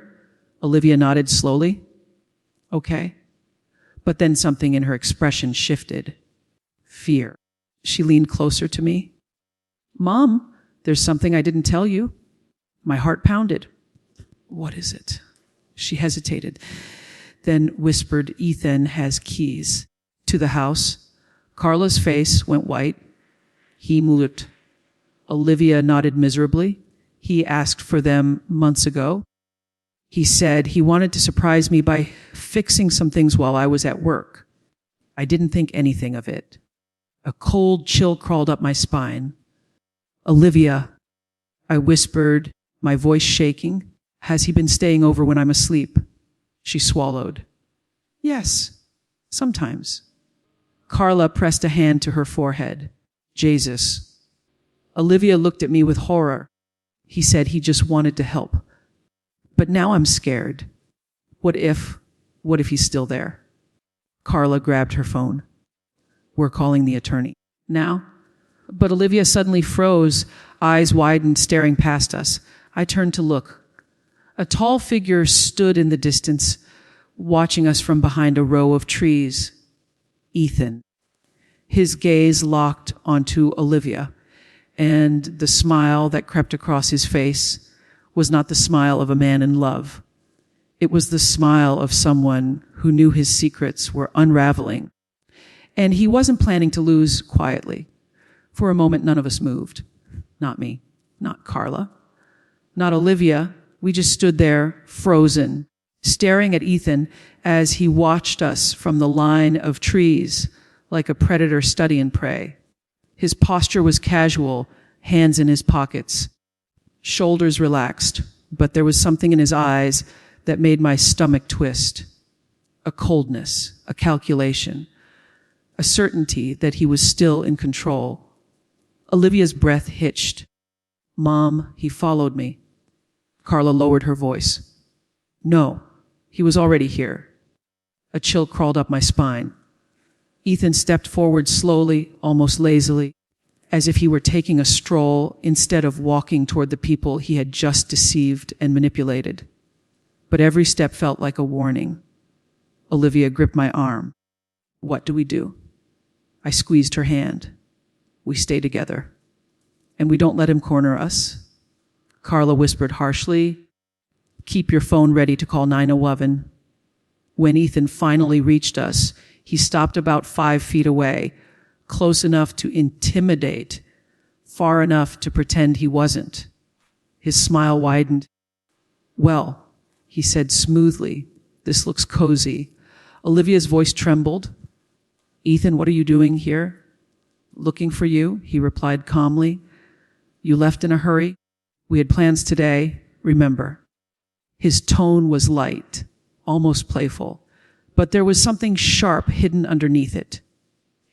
Olivia nodded slowly. Okay. But then something in her expression shifted. Fear. She leaned closer to me. Mom, there's something I didn't tell you. My heart pounded. What is it? She hesitated, then whispered, Ethan has keys to the house. Carla's face went white. He moved. Olivia nodded miserably. He asked for them months ago. He said he wanted to surprise me by fixing some things while I was at work. I didn't think anything of it. A cold chill crawled up my spine. Olivia, I whispered, my voice shaking. Has he been staying over when I'm asleep? She swallowed. Yes, sometimes. Carla pressed a hand to her forehead. Jesus. Olivia looked at me with horror. He said he just wanted to help. But now I'm scared. What if he's still there? Carla grabbed her phone. We're calling the attorney. Now? But Olivia suddenly froze, eyes widened, staring past us. I turned to look. A tall figure stood in the distance, watching us from behind a row of trees. Ethan. His gaze locked onto Olivia, and the smile that crept across his face was not the smile of a man in love. It was the smile of someone who knew his secrets were unraveling, and he wasn't planning to lose quietly. For a moment, none of us moved. Not me, not Carla, not Olivia. We just stood there, frozen, staring at Ethan as he watched us from the line of trees like a predator studying prey. His posture was casual, hands in his pockets, shoulders relaxed, but there was something in his eyes that made my stomach twist. A coldness, a calculation, a certainty that he was still in control. Olivia's breath hitched. Mom, he followed me. Carla lowered her voice. No, he was already here. A chill crawled up my spine. Ethan stepped forward slowly, almost lazily, as if he were taking a stroll instead of walking toward the people he had just deceived and manipulated. But every step felt like a warning. Olivia gripped my arm. What do we do? I squeezed her hand. We stay together. And we don't let him corner us. Carla whispered harshly, keep your phone ready to call 911. When Ethan finally reached us, he stopped about 5 feet away, close enough to intimidate, far enough to pretend he wasn't. His smile widened. Well, he said smoothly, this looks cozy. Olivia's voice trembled. Ethan, what are you doing here? Looking for you, he replied calmly. You left in a hurry? We had plans today, remember. His tone was light, almost playful, but there was something sharp hidden underneath it.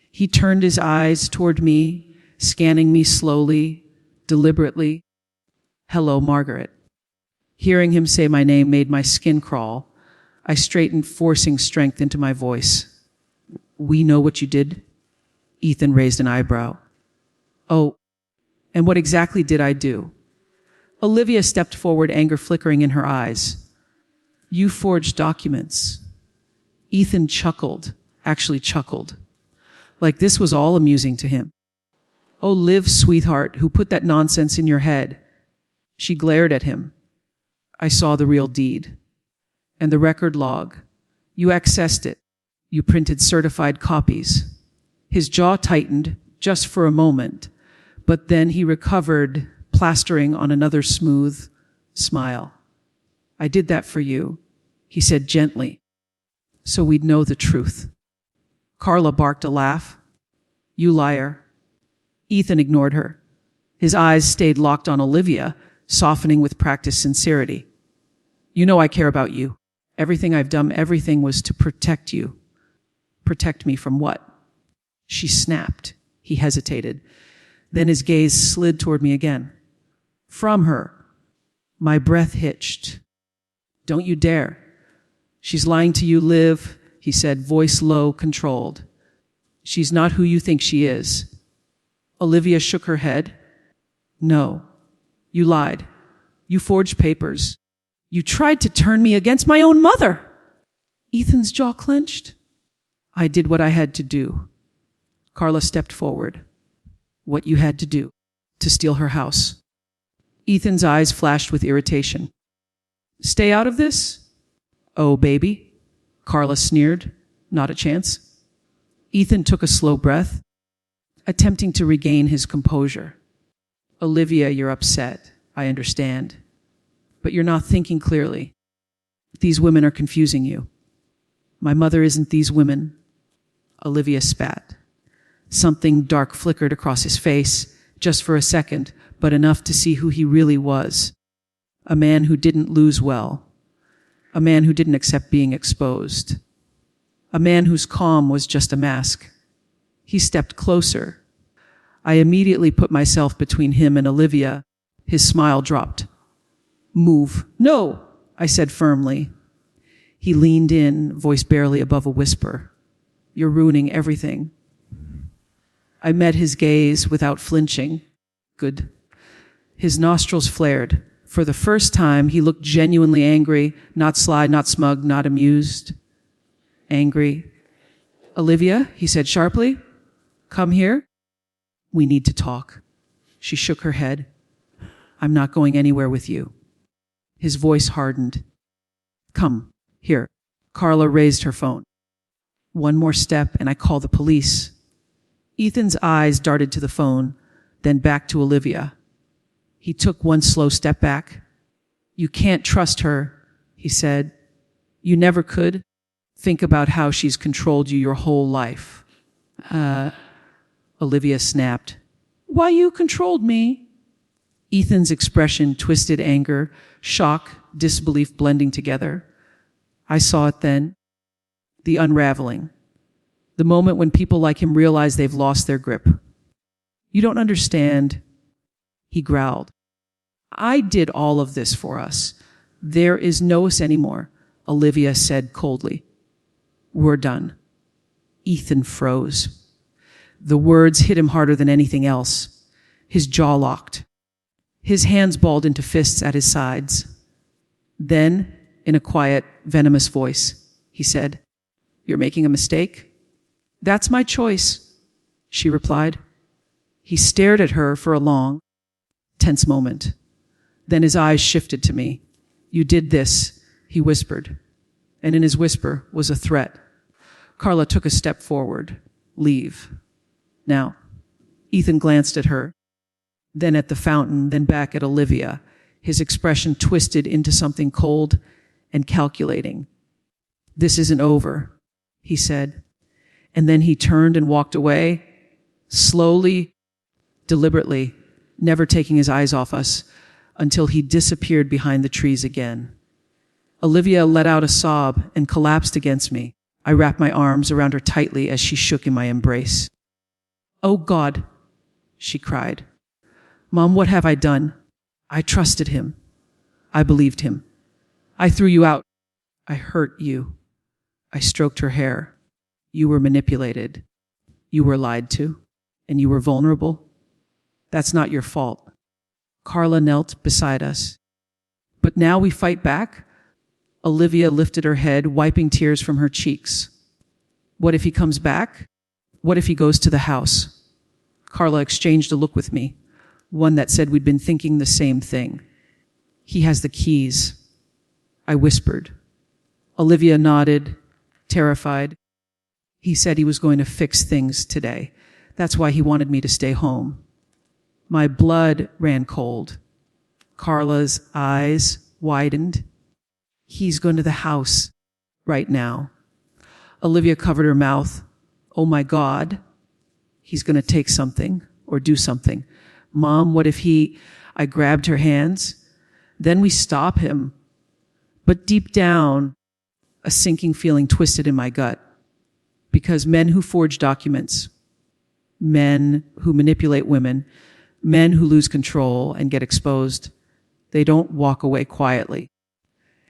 He turned his eyes toward me, scanning me slowly, deliberately. Hello, Margaret. Hearing him say my name made my skin crawl. I straightened, forcing strength into my voice. We know what you did? Ethan raised an eyebrow. Oh, and what exactly did I do? Olivia stepped forward, anger flickering in her eyes. You forged documents. Ethan chuckled, actually chuckled, like this was all amusing to him. Oh, Liv, sweetheart, who put that nonsense in your head? She glared at him. I saw the real deed. And the record log. You accessed it. You printed certified copies. His jaw tightened, just for a moment, but then he recovered, plastering on another smooth smile. I did that for you, he said gently, so we'd know the truth. Carla barked a laugh. You liar. Ethan ignored her. His eyes stayed locked on Olivia, softening with practiced sincerity. You know I care about you. Everything I've done, everything was to protect you. Protect me from what? She snapped. He hesitated. Then his gaze slid toward me again. From her. My breath hitched. Don't you dare. She's lying to you, Liv, he said, voice low, controlled. She's not who you think she is. Olivia shook her head. No, you lied. You forged papers. You tried to turn me against my own mother. Ethan's jaw clenched. I did what I had to do. Carla stepped forward. What you had to do, to steal her house. Ethan's eyes flashed with irritation. Stay out of this? Oh, baby. Carla sneered. Not a chance. Ethan took a slow breath, attempting to regain his composure. Olivia, you're upset. I understand. But you're not thinking clearly. These women are confusing you. My mother isn't these women. Olivia spat. Something dark flickered across his face, just for a second, but enough to see who he really was. A man who didn't lose well. A man who didn't accept being exposed. A man whose calm was just a mask. He stepped closer. I immediately put myself between him and Olivia. His smile dropped. "Move." "No," I said firmly. He leaned in, voice barely above a whisper. "You're ruining everything." I met his gaze without flinching. Good. His nostrils flared. For the first time, he looked genuinely angry, not sly, not smug, not amused. Angry. "Olivia," he said sharply, "come here. We need to talk." She shook her head. "I'm not going anywhere with you." His voice hardened. "Come, here." Carla raised her phone. "One more step and I call the police." Ethan's eyes darted to the phone, then back to Olivia. He took one slow step back. "You can't trust her," he said. "You never could. Think about how she's controlled you your whole life." Olivia snapped. "Why you controlled me?" Ethan's expression twisted anger, shock, disbelief blending together. I saw it then. The unraveling. The moment when people like him realize they've lost their grip. "You don't understand," he growled. "I did all of this for us. There is no us anymore," Olivia said coldly. "We're done." Ethan froze. The words hit him harder than anything else. His jaw locked. His hands balled into fists at his sides. Then, in a quiet, venomous voice, he said, "You're making a mistake?" "That's my choice," she replied. He stared at her for a long, tense moment. Then his eyes shifted to me. "You did this," he whispered. And in his whisper was a threat. Carla took a step forward. "Leave. Now." Ethan glanced at her, then at the fountain, then back at Olivia. His expression twisted into something cold and calculating. "This isn't over," he said. And then he turned and walked away, slowly, deliberately, never taking his eyes off us, until he disappeared behind the trees again. Olivia let out a sob and collapsed against me. I wrapped my arms around her tightly as she shook in my embrace. "Oh God," she cried. "Mom, what have I done? I trusted him. I believed him. I threw you out. I hurt you." I stroked her hair. "You were manipulated. You were lied to. And you were vulnerable. That's not your fault." Carla knelt beside us. "But now we fight back?" Olivia lifted her head, wiping tears from her cheeks. "What if he comes back? What if he goes to the house?" Carla exchanged a look with me, one that said we'd been thinking the same thing. "He has the keys," I whispered. Olivia nodded, terrified. "He said he was going to fix things today. That's why he wanted me to stay home." My blood ran cold. Carla's eyes widened. "He's going to the house right now." Olivia covered her mouth. "Oh my God. He's going to take something or do something. Mom, what if he..." I grabbed her hands. "Then we stop him." But deep down, a sinking feeling twisted in my gut. Because men who forge documents, men who manipulate women, men who lose control and get exposed, they don't walk away quietly.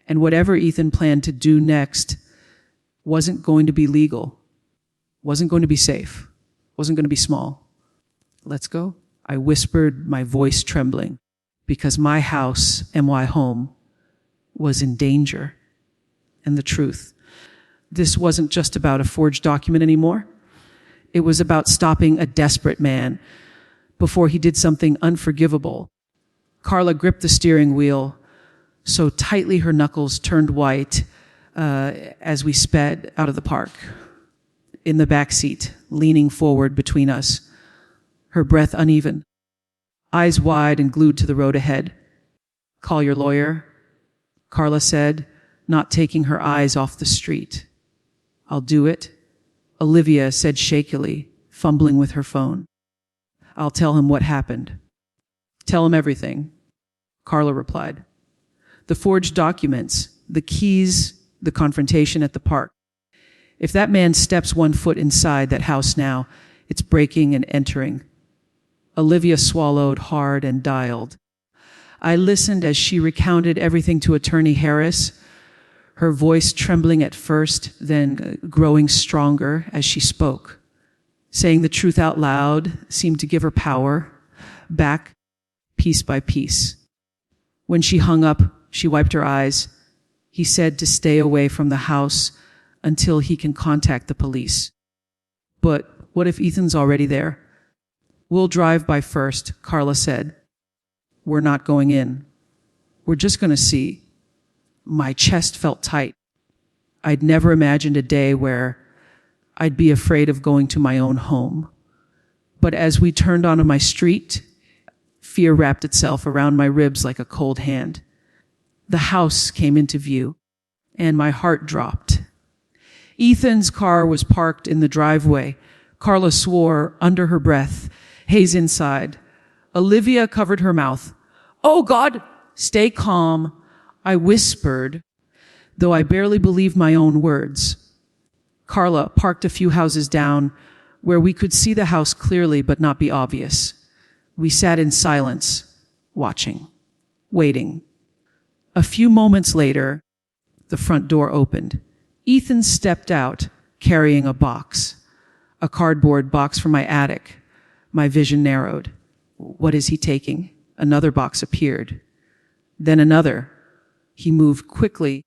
And whatever Ethan planned to do next wasn't going to be legal, wasn't going to be safe, wasn't going to be small. "Let's go," I whispered, my voice trembling, because my house, my home, was in danger. And the truth, this wasn't just about a forged document anymore. It was about stopping a desperate man before he did something unforgivable. Carla gripped the steering wheel so tightly her knuckles turned white as we sped out of the park. In the back seat, leaning forward between us, her breath uneven, eyes wide and glued to the road ahead. "Call your lawyer," Carla said, not taking her eyes off the street. "I'll do it," Olivia said shakily, fumbling with her phone. "I'll tell him what happened." "Tell him everything," Carla replied. "The forged documents, the keys, the confrontation at the park. If that man steps one foot inside that house now, It's breaking and entering. Olivia swallowed hard and dialed. I listened as she recounted everything to Attorney Harris, her voice trembling at first, then growing stronger as she spoke. Saying the truth out loud seemed to give her power back piece by piece. When she hung up, she wiped her eyes. He said to stay away from the house until he can contact the police. But what if Ethan's already there? We'll drive by first, Carla said. We're not going in. We're just going to see. My chest felt tight. I'd never imagined a day where I'd be afraid of going to my own home. But as we turned onto my street, fear wrapped itself around my ribs like a cold hand. The house came into view, and my heart dropped. Ethan's car was parked in the driveway. Carla swore under her breath. Hayes inside. Olivia covered her mouth. Oh, God, stay calm, I whispered, though I barely believed my own words. Carla parked a few houses down where we could see the house clearly but not be obvious. We sat in silence, watching, waiting. A few moments later, the front door opened. Ethan stepped out, carrying a box, a cardboard box from my attic. My vision narrowed. What is he taking? Another box appeared. Then another. He moved quickly,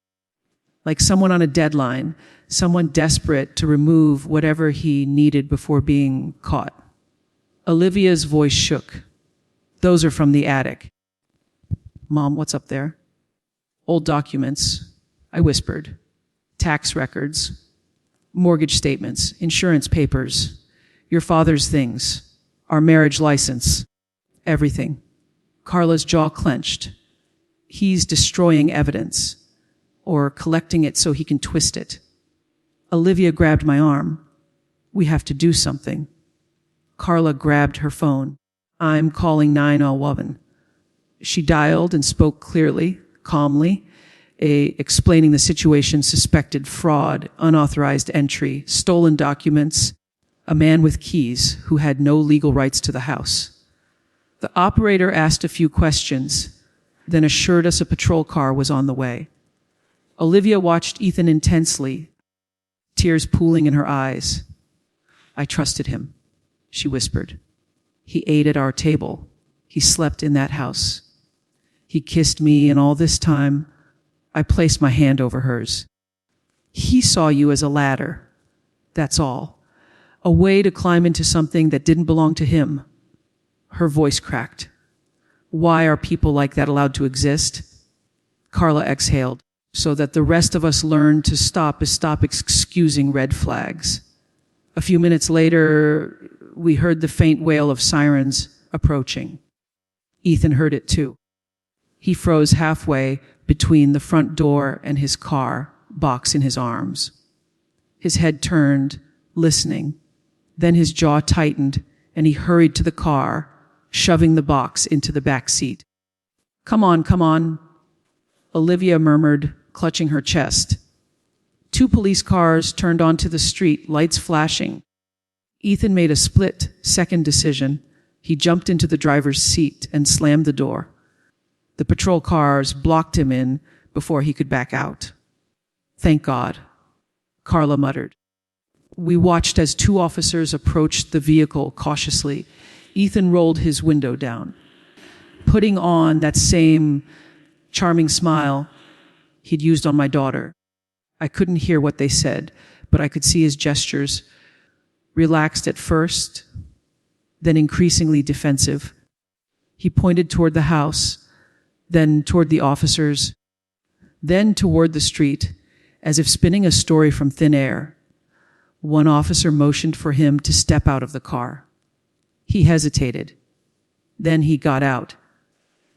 like someone on a deadline, someone desperate to remove whatever he needed before being caught. Olivia's voice shook. Those are from the attic. Mom, what's up there? Old documents, I whispered. Tax records, mortgage statements, insurance papers, your father's things, our marriage license, everything. Carla's jaw clenched. He's destroying evidence, or collecting it so he can twist it. Olivia grabbed my arm. We have to do something. Carla grabbed her phone. I'm calling 911. She dialed and spoke clearly, calmly, explaining the situation: suspected fraud, unauthorized entry, stolen documents, a man with keys who had no legal rights to the house. The operator asked a few questions, then assured us a patrol car was on the way. Olivia watched Ethan intensely, tears pooling in her eyes. I trusted him, she whispered. He ate at our table. He slept in that house. He kissed me, and all this time, I placed my hand over hers. He saw you as a ladder. That's all. A way to climb into something that didn't belong to him. Her voice cracked. Why are people like that allowed to exist? Carla exhaled, so that the rest of us learned to stop excusing red flags. A few minutes later, we heard the faint wail of sirens approaching. Ethan heard it too. He froze halfway between the front door and his car, box in his arms. His head turned, listening. Then his jaw tightened, and he hurried to the car, shoving the box into the back seat. Come on, come on, Olivia murmured, clutching her chest. 2 police cars turned onto the street, lights flashing. Ethan made a split-second decision. He jumped into the driver's seat and slammed the door. The patrol cars blocked him in before he could back out. Thank God, Carla muttered. We watched as 2 officers approached the vehicle cautiously. Ethan rolled his window down, putting on that same charming smile he'd used on my daughter. I couldn't hear what they said, but I could see his gestures, relaxed at first, then increasingly defensive. He pointed toward the house, then toward the officers, then toward the street, as if spinning a story from thin air. One officer motioned for him to step out of the car. He hesitated. Then he got out.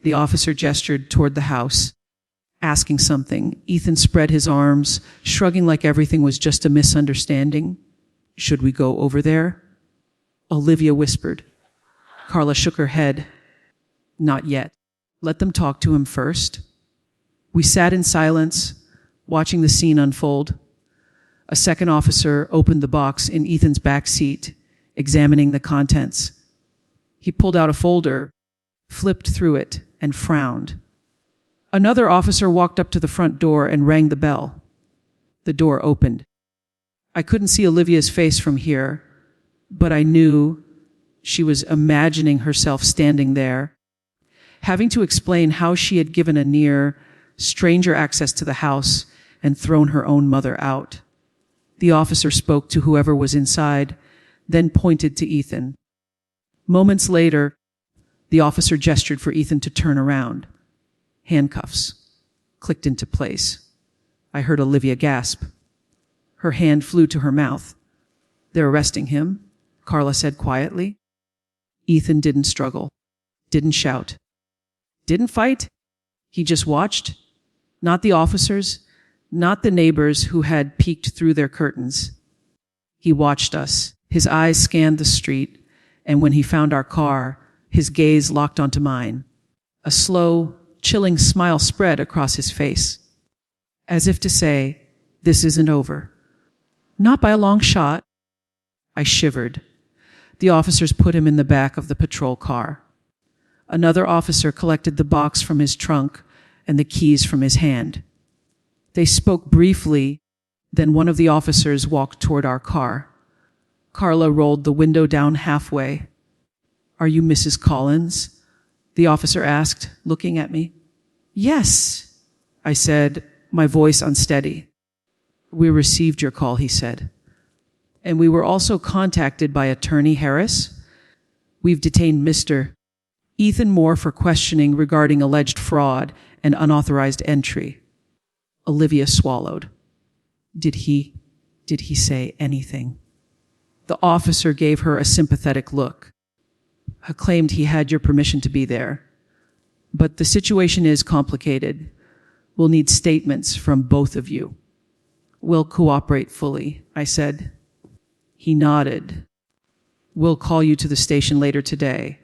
The officer gestured toward the house, asking something. Ethan spread his arms, shrugging like everything was just a misunderstanding. Should we go over there? Olivia whispered. Carla shook her head. Not yet. Let them talk to him first. We sat in silence, watching the scene unfold. A second officer opened the box in Ethan's back seat, examining the contents. He pulled out a folder, flipped through it, and frowned. Another officer walked up to the front door and rang the bell. The door opened. I couldn't see Olivia's face from here, but I knew she was imagining herself standing there, having to explain how she had given a near stranger access to the house and thrown her own mother out. The officer spoke to whoever was inside, then pointed to Ethan. Moments later, the officer gestured for Ethan to turn around. Handcuffs clicked into place. I heard Olivia gasp. Her hand flew to her mouth. "They're arresting him," Carla said quietly. Ethan didn't struggle, didn't shout, didn't fight. He just watched. Not the officers, not the neighbors who had peeked through their curtains. He watched us. His eyes scanned the street, and when he found our car, his gaze locked onto mine. A slow, chilling smile spread across his face, as if to say, "This isn't over." Not by a long shot. I shivered. The officers put him in the back of the patrol car. Another officer collected the box from his trunk and the keys from his hand. They spoke briefly, then one of the officers walked toward our car. Carla rolled the window down halfway. "Are you Mrs. Collins?" the officer asked, looking at me. "Yes," I said, my voice unsteady. "We received your call," he said. "And we were also contacted by Attorney Harris. We've detained Mr. Ethan Moore for questioning regarding alleged fraud and unauthorized entry." Olivia swallowed. Did he say anything? The officer gave her a sympathetic look. "I claimed he had your permission to be there. But the situation is complicated. We'll need statements from both of you." "We'll cooperate fully," I said. He nodded. "We'll call you to the station later today.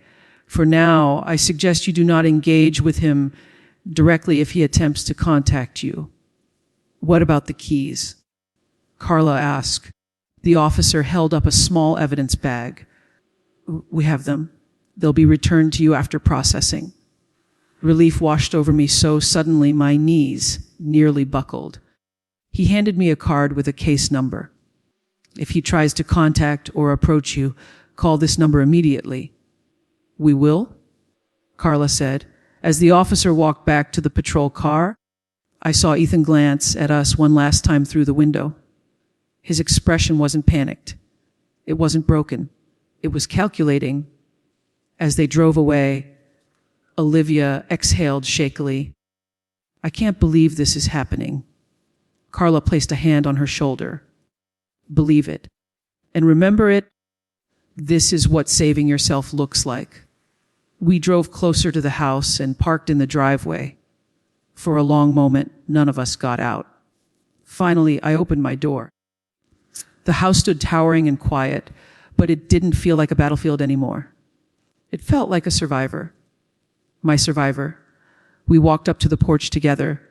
For now, I suggest you do not engage with him directly if he attempts to contact you." "What about the keys?" Carla asked. The officer held up a small evidence bag. "We have them. They'll be returned to you after processing." Relief washed over me so suddenly my knees nearly buckled. He handed me a card with a case number. "If he tries to contact or approach you, call this number immediately." "We will," Carla said. As the officer walked back to the patrol car, I saw Ethan glance at us one last time through the window. His expression wasn't panicked. It wasn't broken. It was calculating. As they drove away, Olivia exhaled shakily. "I can't believe this is happening." Carla placed a hand on her shoulder. "Believe it. And remember it. This is what saving yourself looks like." We drove closer to the house and parked in the driveway. For a long moment, none of us got out. Finally, I opened my door. The house stood towering and quiet, but it didn't feel like a battlefield anymore. It felt like a survivor. My survivor. We walked up to the porch together,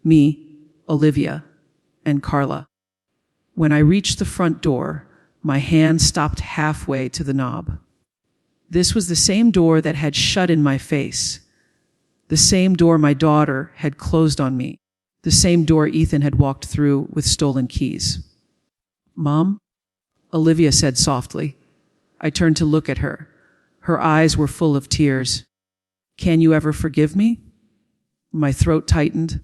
me, Olivia, and Carla. When I reached the front door, my hand stopped halfway to the knob. This was the same door that had shut in my face, the same door my daughter had closed on me, the same door Ethan had walked through with stolen keys. "Mom?" Olivia said softly. I turned to look at her. Her eyes were full of tears. "Can you ever forgive me?" My throat tightened.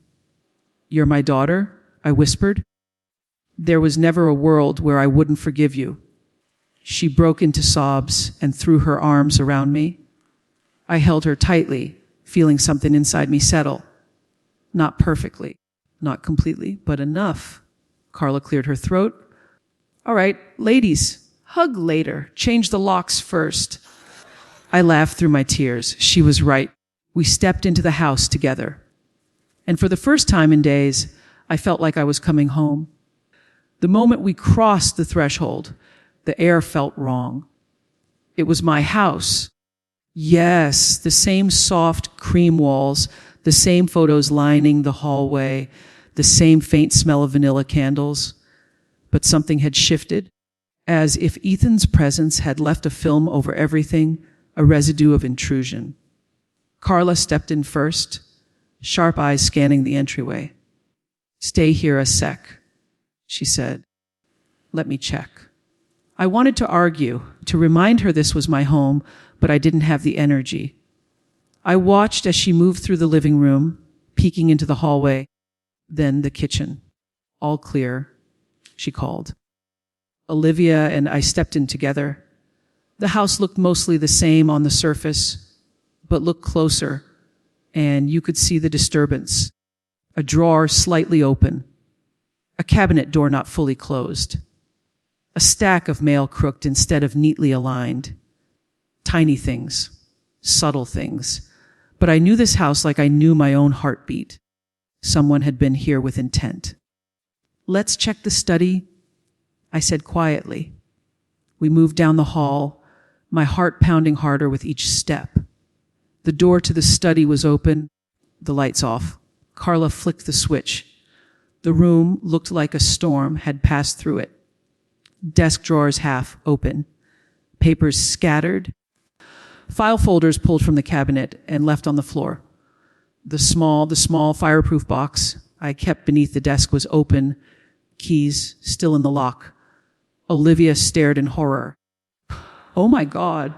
"You're my daughter," I whispered. "There was never a world where I wouldn't forgive you." She broke into sobs and threw her arms around me. I held her tightly, feeling something inside me settle. Not perfectly, not completely, but enough. Carla cleared her throat. "All right, ladies, hug later. Change the locks first." I laughed through my tears. She was right. We stepped into the house together. And for the first time in days, I felt like I was coming home. The moment we crossed the threshold, the air felt wrong. It was my house. Yes, the same soft cream walls, the same photos lining the hallway, the same faint smell of vanilla candles. But something had shifted, as if Ethan's presence had left a film over everything, a residue of intrusion. Carla stepped in first, sharp eyes scanning the entryway. "Stay here a sec," she said. "Let me check." I wanted to argue, to remind her this was my home, but I didn't have the energy. I watched as she moved through the living room, peeking into the hallway, then the kitchen. "All clear," she called. Olivia and I stepped in together. The house looked mostly the same on the surface, but looked closer, and you could see the disturbance. A drawer slightly open, a cabinet door not fully closed, a stack of mail crooked instead of neatly aligned. Tiny things, subtle things, but I knew this house like I knew my own heartbeat. Someone had been here with intent. "Let's check the study," I said quietly. We moved down the hall, my heart pounding harder with each step. The door to the study was open, the lights off. Carla flicked the switch. The room looked like a storm had passed through it. Desk drawers half open, papers scattered, file folders pulled from the cabinet and left on the floor. The small fireproof box I kept beneath the desk was open, keys still in the lock. Olivia stared in horror. "Oh my God."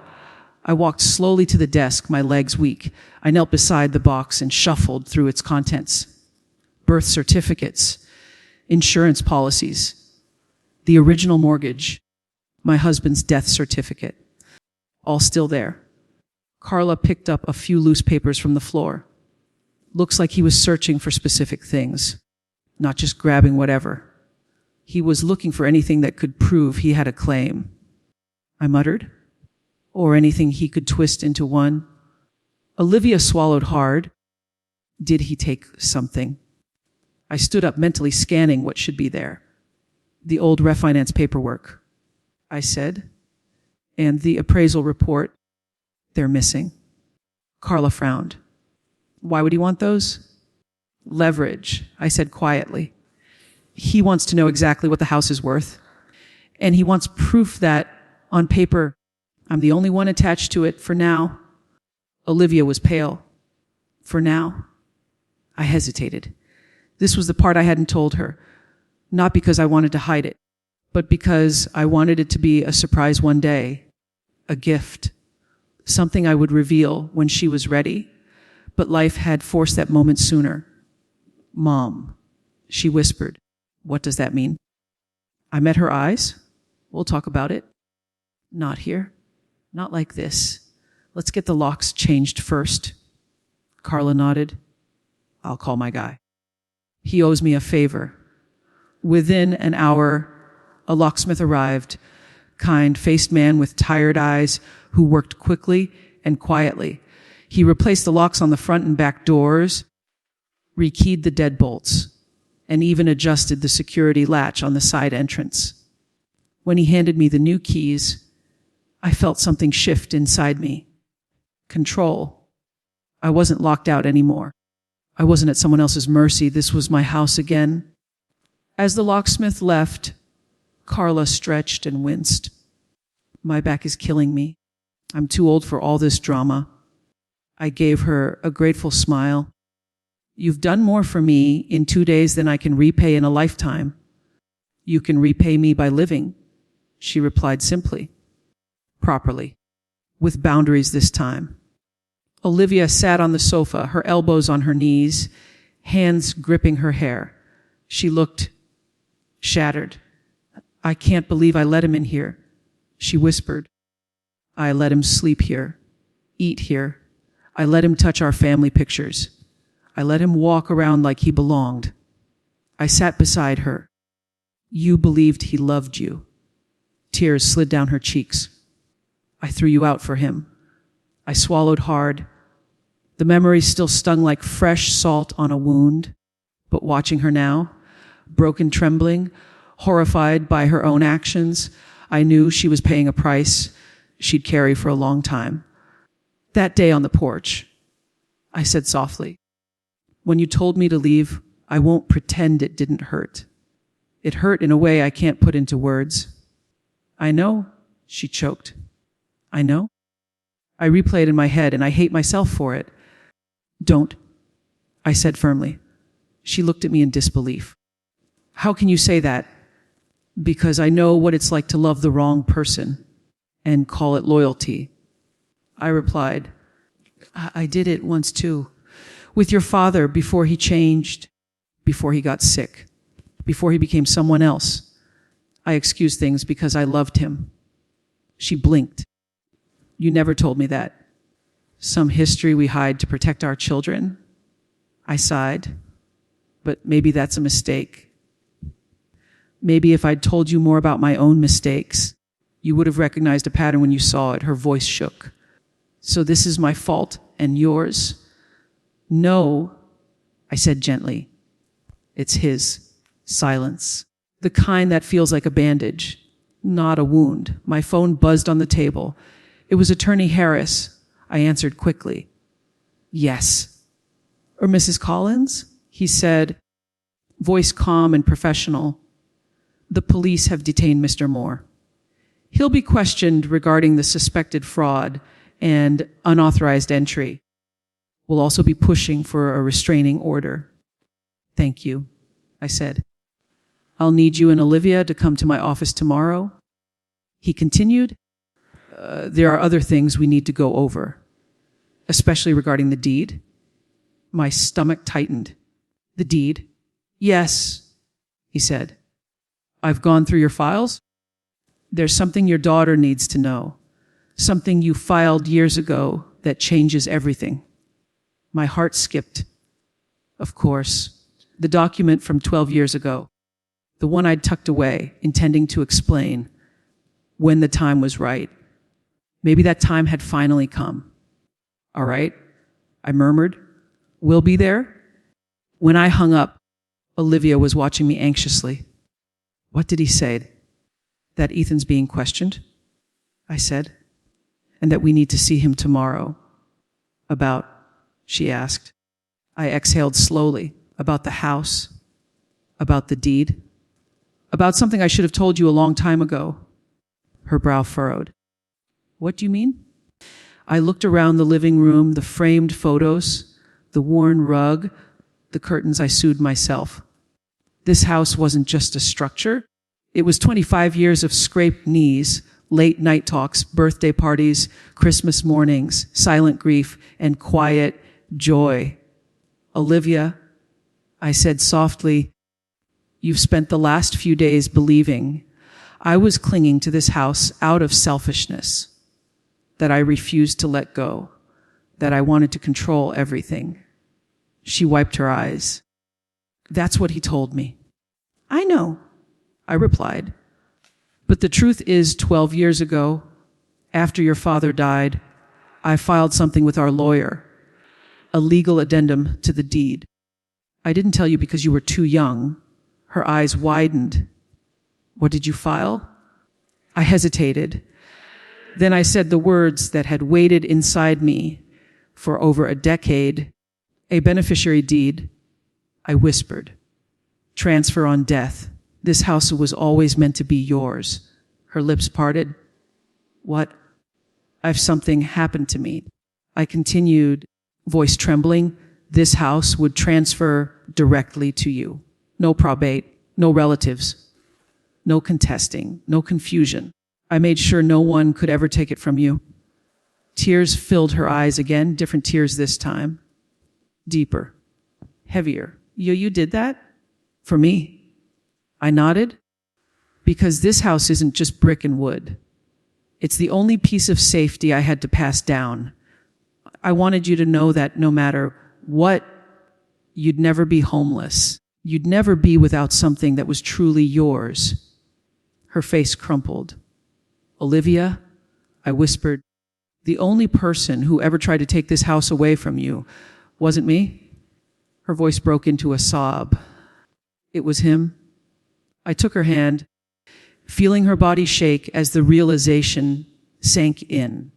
I walked slowly to the desk, my legs weak. I knelt beside the box and shuffled through its contents. Birth certificates, insurance policies, the original mortgage, my husband's death certificate, all still there. Carla picked up a few loose papers from the floor. Looks like he was searching for specific things, not just grabbing whatever. He was looking for anything that could prove he had a claim. I muttered. Or anything he could twist into one. Olivia swallowed hard. Did he take something? I stood up, mentally scanning what should be there. "The old refinance paperwork," I said, "and the appraisal report. They're missing." Carla frowned. "Why would he want those?" "Leverage," I said quietly. "He wants to know exactly what the house is worth. And he wants proof that, on paper, I'm the only one attached to it for now." Olivia was pale. "For now?" I hesitated. This was the part I hadn't told her, not because I wanted to hide it, but because I wanted it to be a surprise one day, a gift, something I would reveal when she was ready, but life had forced that moment sooner. "Mom," she whispered. "What does that mean?" I met her eyes. "We'll talk about it." "Not here. Not like this. Let's get the locks changed first." Carla nodded. "I'll call my guy. He owes me a favor." Within an hour, a locksmith arrived, kind-faced man with tired eyes who worked quickly and quietly. He replaced the locks on the front and back doors, rekeyed the deadbolts, and even adjusted the security latch on the side entrance. When he handed me the new keys, I felt something shift inside me. Control. I wasn't locked out anymore. I wasn't at someone else's mercy. This was my house again. As the locksmith left, Carla stretched and winced. "My back is killing me. I'm too old for all this drama." I gave her a grateful smile. "You've done more for me in 2 days than I can repay in a lifetime." "You can repay me by living," she replied simply. "Properly. With boundaries this time." Olivia sat on the sofa, her elbows on her knees, hands gripping her hair. She looked shattered. "I can't believe I let him in here," she whispered. "I let him sleep here, eat here. I let him touch our family pictures. I let him walk around like he belonged." I sat beside her. "You believed he loved you." Tears slid down her cheeks. "I threw you out for him." I swallowed hard. The memory still stung like fresh salt on a wound. But watching her now, broken, trembling, horrified by her own actions, I knew she was paying a price she'd carry for a long time. "That day on the porch," I said softly, "when you told me to leave, I won't pretend it didn't hurt. It hurt in a way I can't put into words. I know, she choked. I know. I replayed in my head, and I hate myself for it. Don't, I said firmly. She looked at me in disbelief. How can you say that? Because I know what it's like to love the wrong person and call it loyalty. I replied, I did it once too. With your father before he changed, before he got sick, before he became someone else. I excused things because I loved him. She blinked. You never told me that. Some history we hide to protect our children. I sighed. But maybe that's a mistake. Maybe if I'd told you more about my own mistakes, you would have recognized a pattern when you saw it. Her voice shook. So this is my fault and yours? No, I said gently. It's his. Silence. The kind that feels like a bandage, not a wound. My phone buzzed on the table. It was Attorney Harris. I answered quickly. Yes. Or Mrs. Collins? He said, voice calm and professional. The police have detained Mr. Moore. He'll be questioned regarding the suspected fraud and unauthorized entry. We'll also be pushing for a restraining order. Thank you, I said. I'll need you and Olivia to come to my office tomorrow. He continued, there are other things we need to go over, especially regarding the deed. My stomach tightened. The deed? Yes, he said. I've gone through your files. There's something your daughter needs to know, something you filed years ago that changes everything. My heart skipped. Of course, the document from 12 years ago, the one I'd tucked away, intending to explain when the time was right. Maybe that time had finally come. All right, I murmured. We'll be there. When I hung up, Olivia was watching me anxiously. What did he say? That Ethan's being questioned, I said, and that we need to see him tomorrow. About, she asked. I exhaled slowly. About the house, about the deed, about something I should have told you a long time ago. Her brow furrowed. What do you mean? I looked around the living room, the framed photos, the worn rug, the curtains I sewed myself. This house wasn't just a structure. It was 25 years of scraped knees, late night talks, birthday parties, Christmas mornings, silent grief, and quiet joy. Olivia, I said softly, you've spent the last few days believing I was clinging to this house out of selfishness, that I refused to let go, that I wanted to control everything. She wiped her eyes. That's what he told me. I know, I replied. But the truth is, 12 years ago, after your father died, I filed something with our lawyer, a legal addendum to the deed. I didn't tell you because you were too young. Her eyes widened. What did you file? I hesitated. Then I said the words that had waited inside me for over a decade. A beneficiary deed. I whispered. Transfer on death. This house was always meant to be yours. Her lips parted. What? I've something happened to me. I continued, voice trembling. This house would transfer directly to you. No probate, no relatives, no contesting, no confusion. I made sure no one could ever take it from you. Tears filled her eyes again, different tears this time. Deeper, heavier. You did that? For me? I nodded. Because this house isn't just brick and wood. It's the only piece of safety I had to pass down. I wanted you to know that no matter what, you'd never be homeless. You'd never be without something that was truly yours. Her face crumpled. Olivia, I whispered, the only person who ever tried to take this house away from you wasn't me. Her voice broke into a sob. It was him. I took her hand, feeling her body shake as the realization sank in.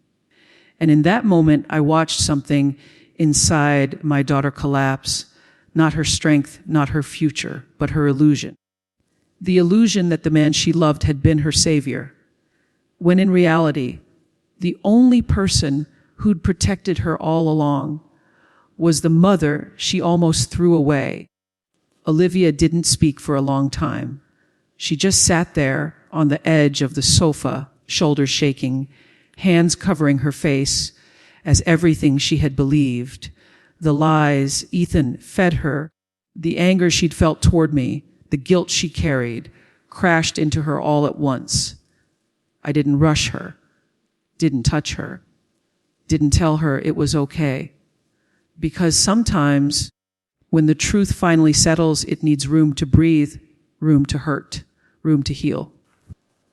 And in that moment, I watched something inside my daughter collapse, not her strength, not her future, but her illusion. The illusion that the man she loved had been her savior, when in reality, the only person who'd protected her all along was the mother she almost threw away. Olivia didn't speak for a long time. She just sat there on the edge of the sofa, shoulders shaking, hands covering her face, as everything she had believed, the lies Ethan fed her, the anger she'd felt toward me, the guilt she carried, crashed into her all at once. I didn't rush her, didn't touch her, didn't tell her it was okay. Because sometimes, when the truth finally settles, it needs room to breathe, room to hurt, room to heal.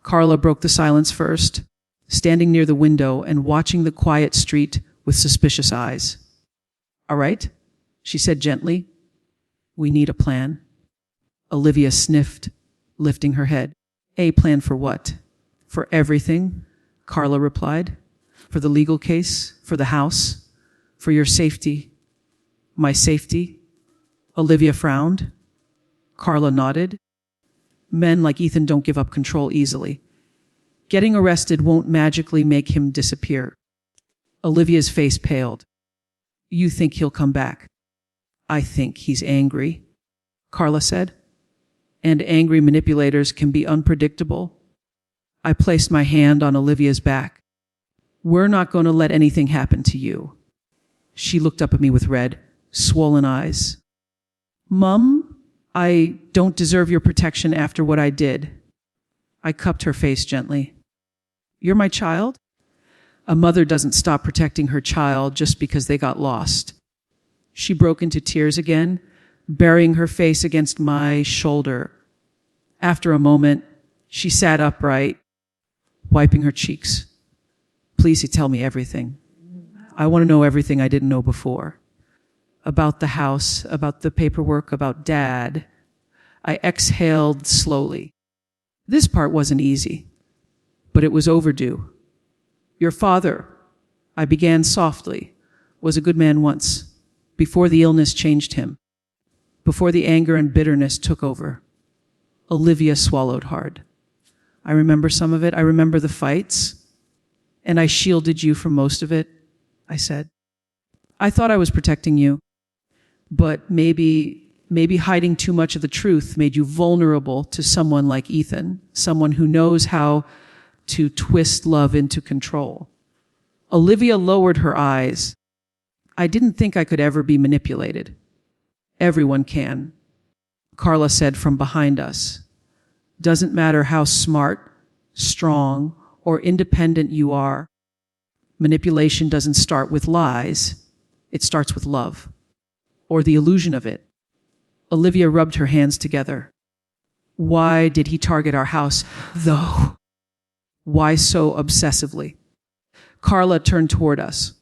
Carla broke the silence first, standing near the window and watching the quiet street with suspicious eyes. "All right," she said gently. "We need a plan." Olivia sniffed, lifting her head. "A plan for what?" "For everything," Carla replied. "For the legal case, for the house, for your safety." "My safety?" Olivia frowned. Carla nodded. Men like Ethan don't give up control easily. Getting arrested won't magically make him disappear. Olivia's face paled. "You think he'll come back?" "I think he's angry," Carla said. "And angry manipulators can be unpredictable." I placed my hand on Olivia's back. "We're not going to let anything happen to you." She looked up at me with red, swollen eyes. "Mum, I don't deserve your protection after what I did." I cupped her face gently. "You're my child?" A mother doesn't stop protecting her child just because they got lost. She broke into tears again, burying her face against my shoulder. After a moment, she sat upright, wiping her cheeks. "Please tell me everything. I want to know everything I didn't know before. About the house, about the paperwork, about Dad." I exhaled slowly. This part wasn't easy, but it was overdue. "Your father," I began softly, "was a good man once, before the illness changed him, before the anger and bitterness took over." Olivia swallowed hard. "I remember some of it. I remember the fights. And I shielded you from most of it," I said. "I thought I was protecting you. But maybe hiding too much of the truth made you vulnerable to someone like Ethan, someone who knows how to twist love into control." Olivia lowered her eyes. "I didn't think I could ever be manipulated." "Everyone can," Carla said from behind us. "Doesn't matter how smart, strong, or independent you are. Manipulation doesn't start with lies. It starts with love. Or the illusion of it." Olivia rubbed her hands together. "Why did he target our house, though? Why so obsessively?" Carla turned toward us.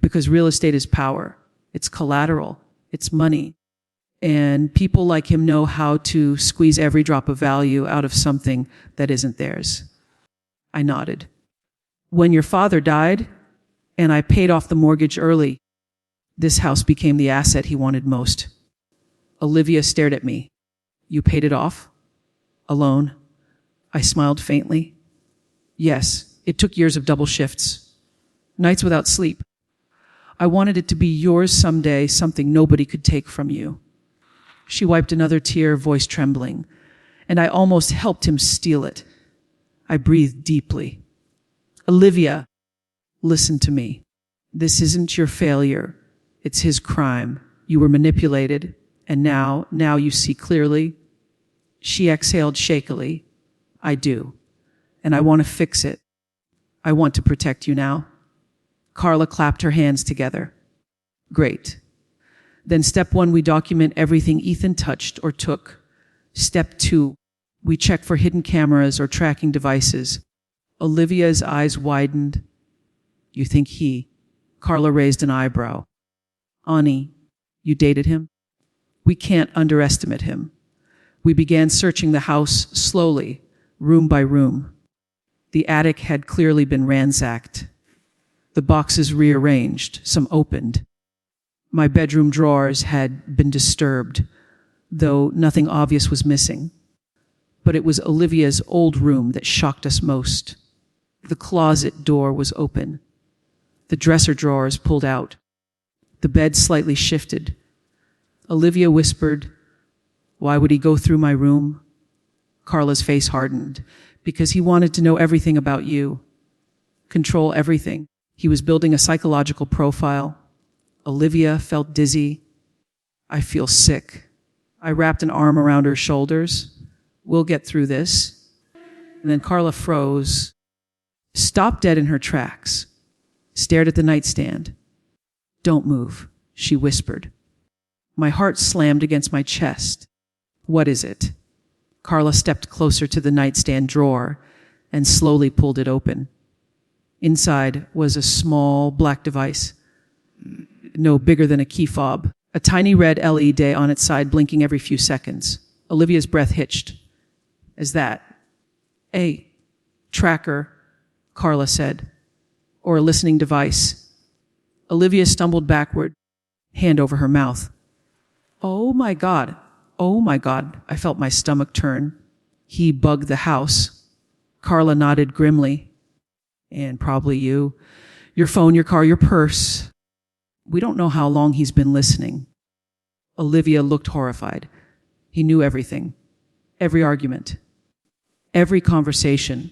"Because real estate is power. It's collateral. It's money. And people like him know how to squeeze every drop of value out of something that isn't theirs." I nodded. "When your father died, and I paid off the mortgage early, this house became the asset he wanted most." Olivia stared at me. "You paid it off? Alone?" I smiled faintly. "Yes, it took years of double shifts, nights without sleep. I wanted it to be yours someday, something nobody could take from you." She wiped another tear, voice trembling, and I almost helped him steal it. I breathed deeply. "Olivia, listen to me. This isn't your failure. It's his crime. You were manipulated, and now you see clearly." She exhaled shakily. "I do, and I want to fix it. I want to protect you now." Carla clapped her hands together. "Great. Then step 1, we document everything Ethan touched or took. Step 2, we check for hidden cameras or tracking devices." Olivia's eyes widened. "You think he?" Carla raised an eyebrow. "Ani, you dated him?" "We can't underestimate him." We began searching the house slowly, room by room. The attic had clearly been ransacked. The boxes rearranged, some opened. My bedroom drawers had been disturbed, though nothing obvious was missing. But it was Olivia's old room that shocked us most. The closet door was open. The dresser drawers pulled out. The bed slightly shifted. Olivia whispered, "Why would he go through my room?" Carla's face hardened. "Because he wanted to know everything about you. Control everything. He was building a psychological profile." Olivia felt dizzy. "I feel sick." I wrapped an arm around her shoulders. "We'll get through this." And then Carla froze, stopped dead in her tracks, stared at the nightstand. "Don't move," she whispered. My heart slammed against my chest. "What is it?" Carla stepped closer to the nightstand drawer and slowly pulled it open. Inside was a small black device, no bigger than a key fob, a tiny red LED on its side blinking every few seconds. Olivia's breath hitched. "Is that a tracker?" Carla said. "Or a listening device?" Olivia stumbled backward, hand over her mouth. "Oh my God. Oh my God." I felt my stomach turn. "He bugged the house." Carla nodded grimly. "And probably you. Your phone, your car, your purse. We don't know how long he's been listening." Olivia looked horrified. "He knew everything. Every argument. Every conversation.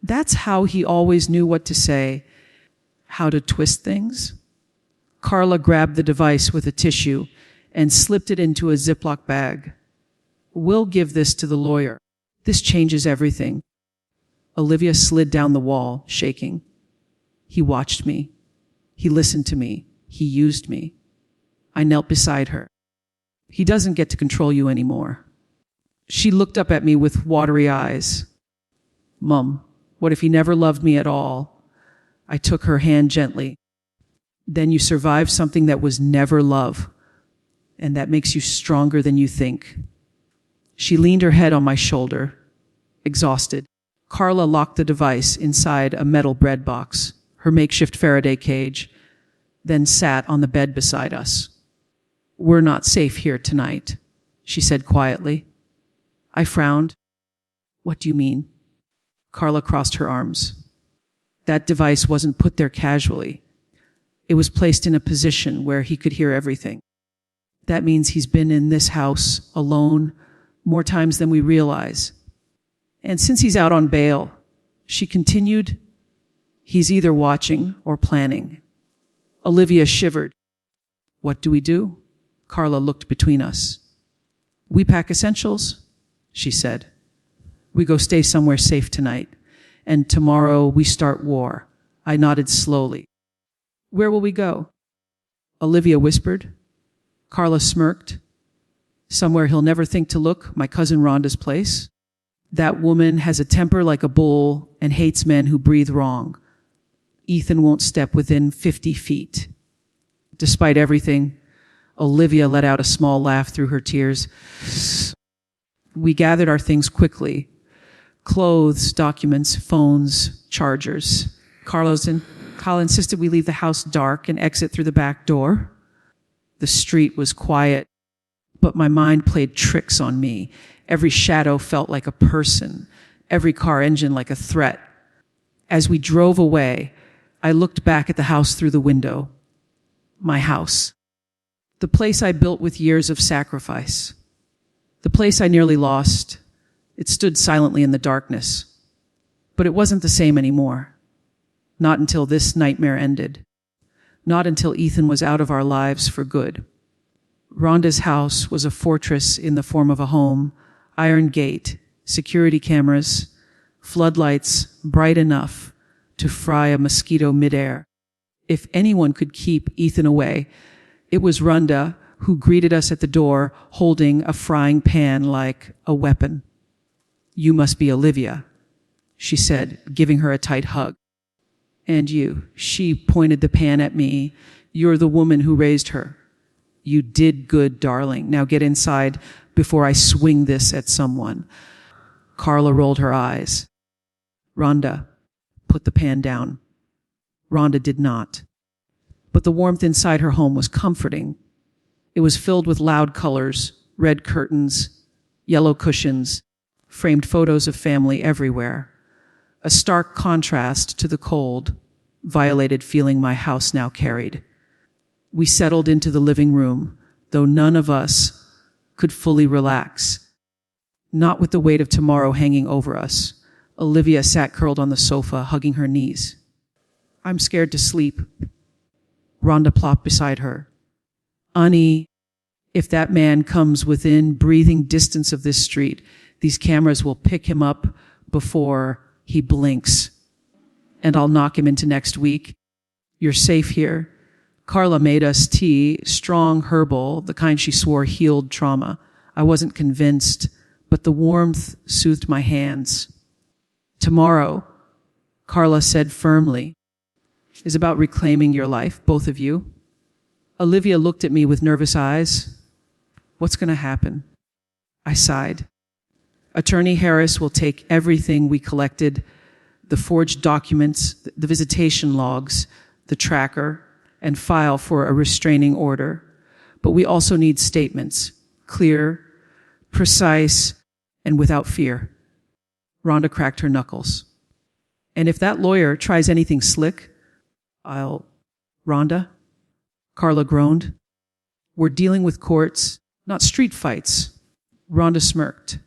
That's how he always knew what to say, how to twist things." Carla grabbed the device with a tissue and slipped it into a Ziploc bag. "We'll give this to the lawyer. This changes everything." Olivia slid down the wall, shaking. "He watched me. He listened to me. He used me." I knelt beside her. "He doesn't get to control you anymore." She looked up at me with watery eyes. "Mum, what if he never loved me at all?" I took her hand gently. "Then you survived something that was never love, and that makes you stronger than you think." She leaned her head on my shoulder, exhausted. Carla locked the device inside a metal bread box, her makeshift Faraday cage, then sat on the bed beside us. "We're not safe here tonight," she said quietly. I frowned. "What do you mean?" Carla crossed her arms. "That device wasn't put there casually. It was placed in a position where he could hear everything. That means he's been in this house alone more times than we realize. And since he's out on bail," she continued, "he's either watching or planning." Olivia shivered. "What do we do?" Carla looked between us. "We pack essentials," she said. "We go stay somewhere safe tonight, and tomorrow we start war." I nodded slowly. "Where will we go?" Olivia whispered. Carla smirked. "Somewhere he'll never think to look, my cousin Rhonda's place. That woman has a temper like a bull and hates men who breathe wrong. Ethan won't step within 50 feet. Despite everything, Olivia let out a small laugh through her tears. We gathered our things quickly. Clothes, documents, phones, chargers. Carl insisted we leave the house dark and exit through the back door. The street was quiet, but my mind played tricks on me. Every shadow felt like a person, every car engine like a threat. As we drove away, I looked back at the house through the window. My house. The place I built with years of sacrifice. The place I nearly lost. It stood silently in the darkness. But it wasn't the same anymore. Not until this nightmare ended. Not until Ethan was out of our lives for good. Rhonda's house was a fortress in the form of a home, iron gate, security cameras, floodlights bright enough to fry a mosquito midair. If anyone could keep Ethan away, it was Rhonda, who greeted us at the door holding a frying pan like a weapon. "You must be Olivia," she said, giving her a tight hug. "And you," she pointed the pan at me, "you're the woman who raised her. You did good, darling. Now get inside before I swing this at someone." Carla rolled her eyes. "Rhonda, put the pan down." Rhonda did not. But the warmth inside her home was comforting. It was filled with loud colors, red curtains, yellow cushions, framed photos of family everywhere. a stark contrast to the cold, violated feeling my house now carried. We settled into the living room, though none of us could fully relax. Not with the weight of tomorrow hanging over us. Olivia sat curled on the sofa, hugging her knees. I'm scared to sleep. Rhonda plopped beside her. Annie, if that man comes within breathing distance of this street, these cameras will pick him up before he blinks. And I'll knock him into next week. You're safe here. Carla made us tea, strong herbal, the kind she swore healed trauma. I wasn't convinced, but the warmth soothed my hands. Tomorrow, Carla said firmly, is about reclaiming your life, both of you. Olivia looked at me with nervous eyes. What's going to happen? I sighed. Attorney Harris will take everything we collected, the forged documents, the visitation logs, the tracker, and file for a restraining order. But we also need statements, clear, precise, and without fear. Rhonda cracked her knuckles. And if that lawyer tries anything slick, Rhonda? Carla groaned. We're dealing with courts, not street fights. Rhonda smirked.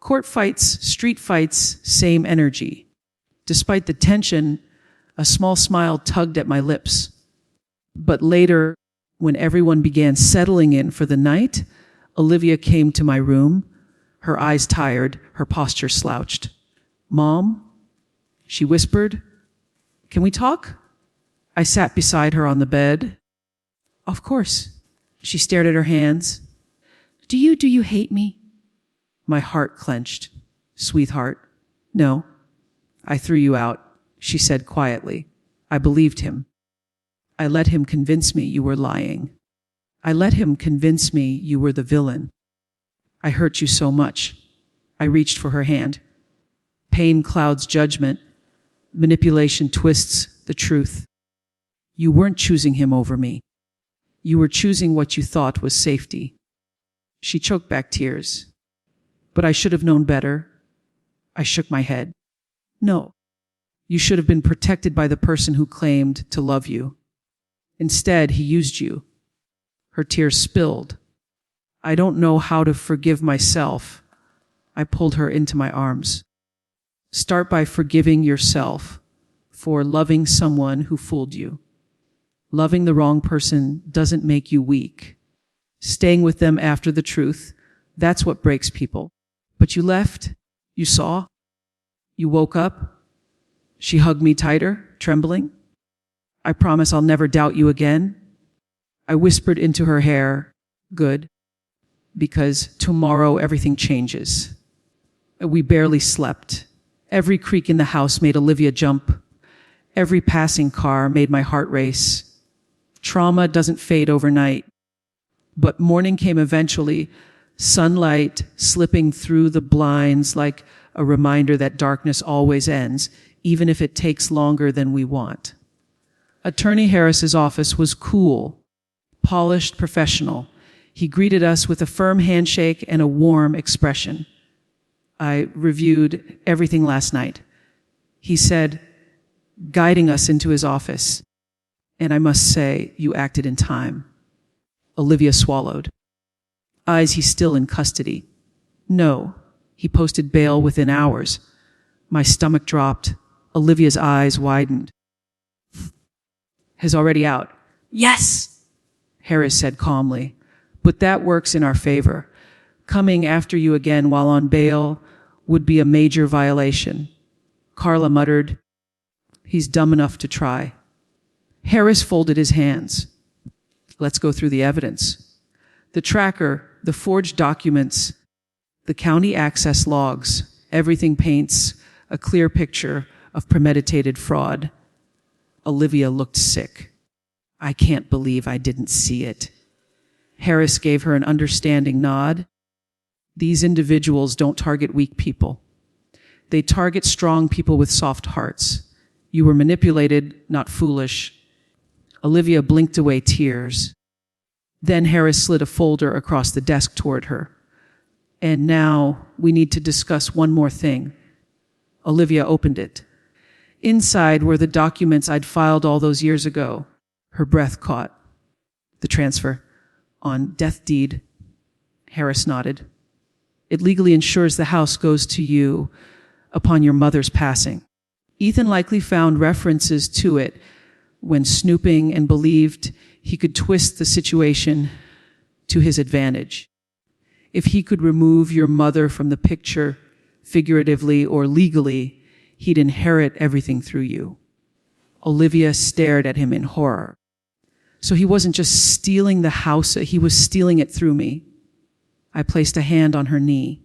Court fights, street fights, same energy. Despite the tension, a small smile tugged at my lips. But later, when everyone began settling in for the night, Olivia came to my room, her eyes tired, her posture slouched. Mom? She whispered. Can we talk? I sat beside her on the bed. Of course. She stared at her hands. Do you hate me? My heart clenched. Sweetheart. No. I threw you out, she said quietly. I believed him. I let him convince me you were lying. I let him convince me you were the villain. I hurt you so much. I reached for her hand. Pain clouds judgment. Manipulation twists the truth. You weren't choosing him over me. You were choosing what you thought was safety. She choked back tears. But I should have known better. I shook my head. No. You should have been protected by the person who claimed to love you. Instead, he used you. Her tears spilled. I don't know how to forgive myself. I pulled her into my arms. Start by forgiving yourself for loving someone who fooled you. Loving the wrong person doesn't make you weak. Staying with them after the truth, that's what breaks people. But you left, you saw, you woke up. She hugged me tighter, trembling. I promise I'll never doubt you again. I whispered into her hair, good, because tomorrow everything changes. We barely slept. Every creak in the house made Olivia jump. Every passing car made my heart race. Trauma doesn't fade overnight. But morning came eventually, sunlight slipping through the blinds like a reminder that darkness always ends, even if it takes longer than we want. Attorney Harris's office was cool, polished, professional. He greeted us with a firm handshake and a warm expression. I reviewed everything last night. He said, guiding us into his office, and I must say, you acted in time. Olivia swallowed. Is he still in custody? No. He posted bail within hours. My stomach dropped. Olivia's eyes widened. Is already out. Yes, Harris said calmly. But that works in our favor. Coming after you again while on bail would be a major violation. Carla muttered, he's dumb enough to try. Harris folded his hands. Let's go through the evidence. The tracker, the forged documents, the county access logs, everything paints a clear picture of premeditated fraud. Olivia looked sick. I can't believe I didn't see it. Harris gave her an understanding nod. These individuals don't target weak people. They target strong people with soft hearts. You were manipulated, not foolish. Olivia blinked away tears. Then Harris slid a folder across the desk toward her. And now we need to discuss one more thing. Olivia opened it. Inside were the documents I'd filed all those years ago. Her breath caught. The transfer. On death deed. Harris nodded. It legally ensures the house goes to you upon your mother's passing. Ethan likely found references to it when snooping and believed he could twist the situation to his advantage. If he could remove your mother from the picture, figuratively or legally, he'd inherit everything through you. Olivia stared at him in horror. So he wasn't just stealing the house, he was stealing it through me. I placed a hand on her knee.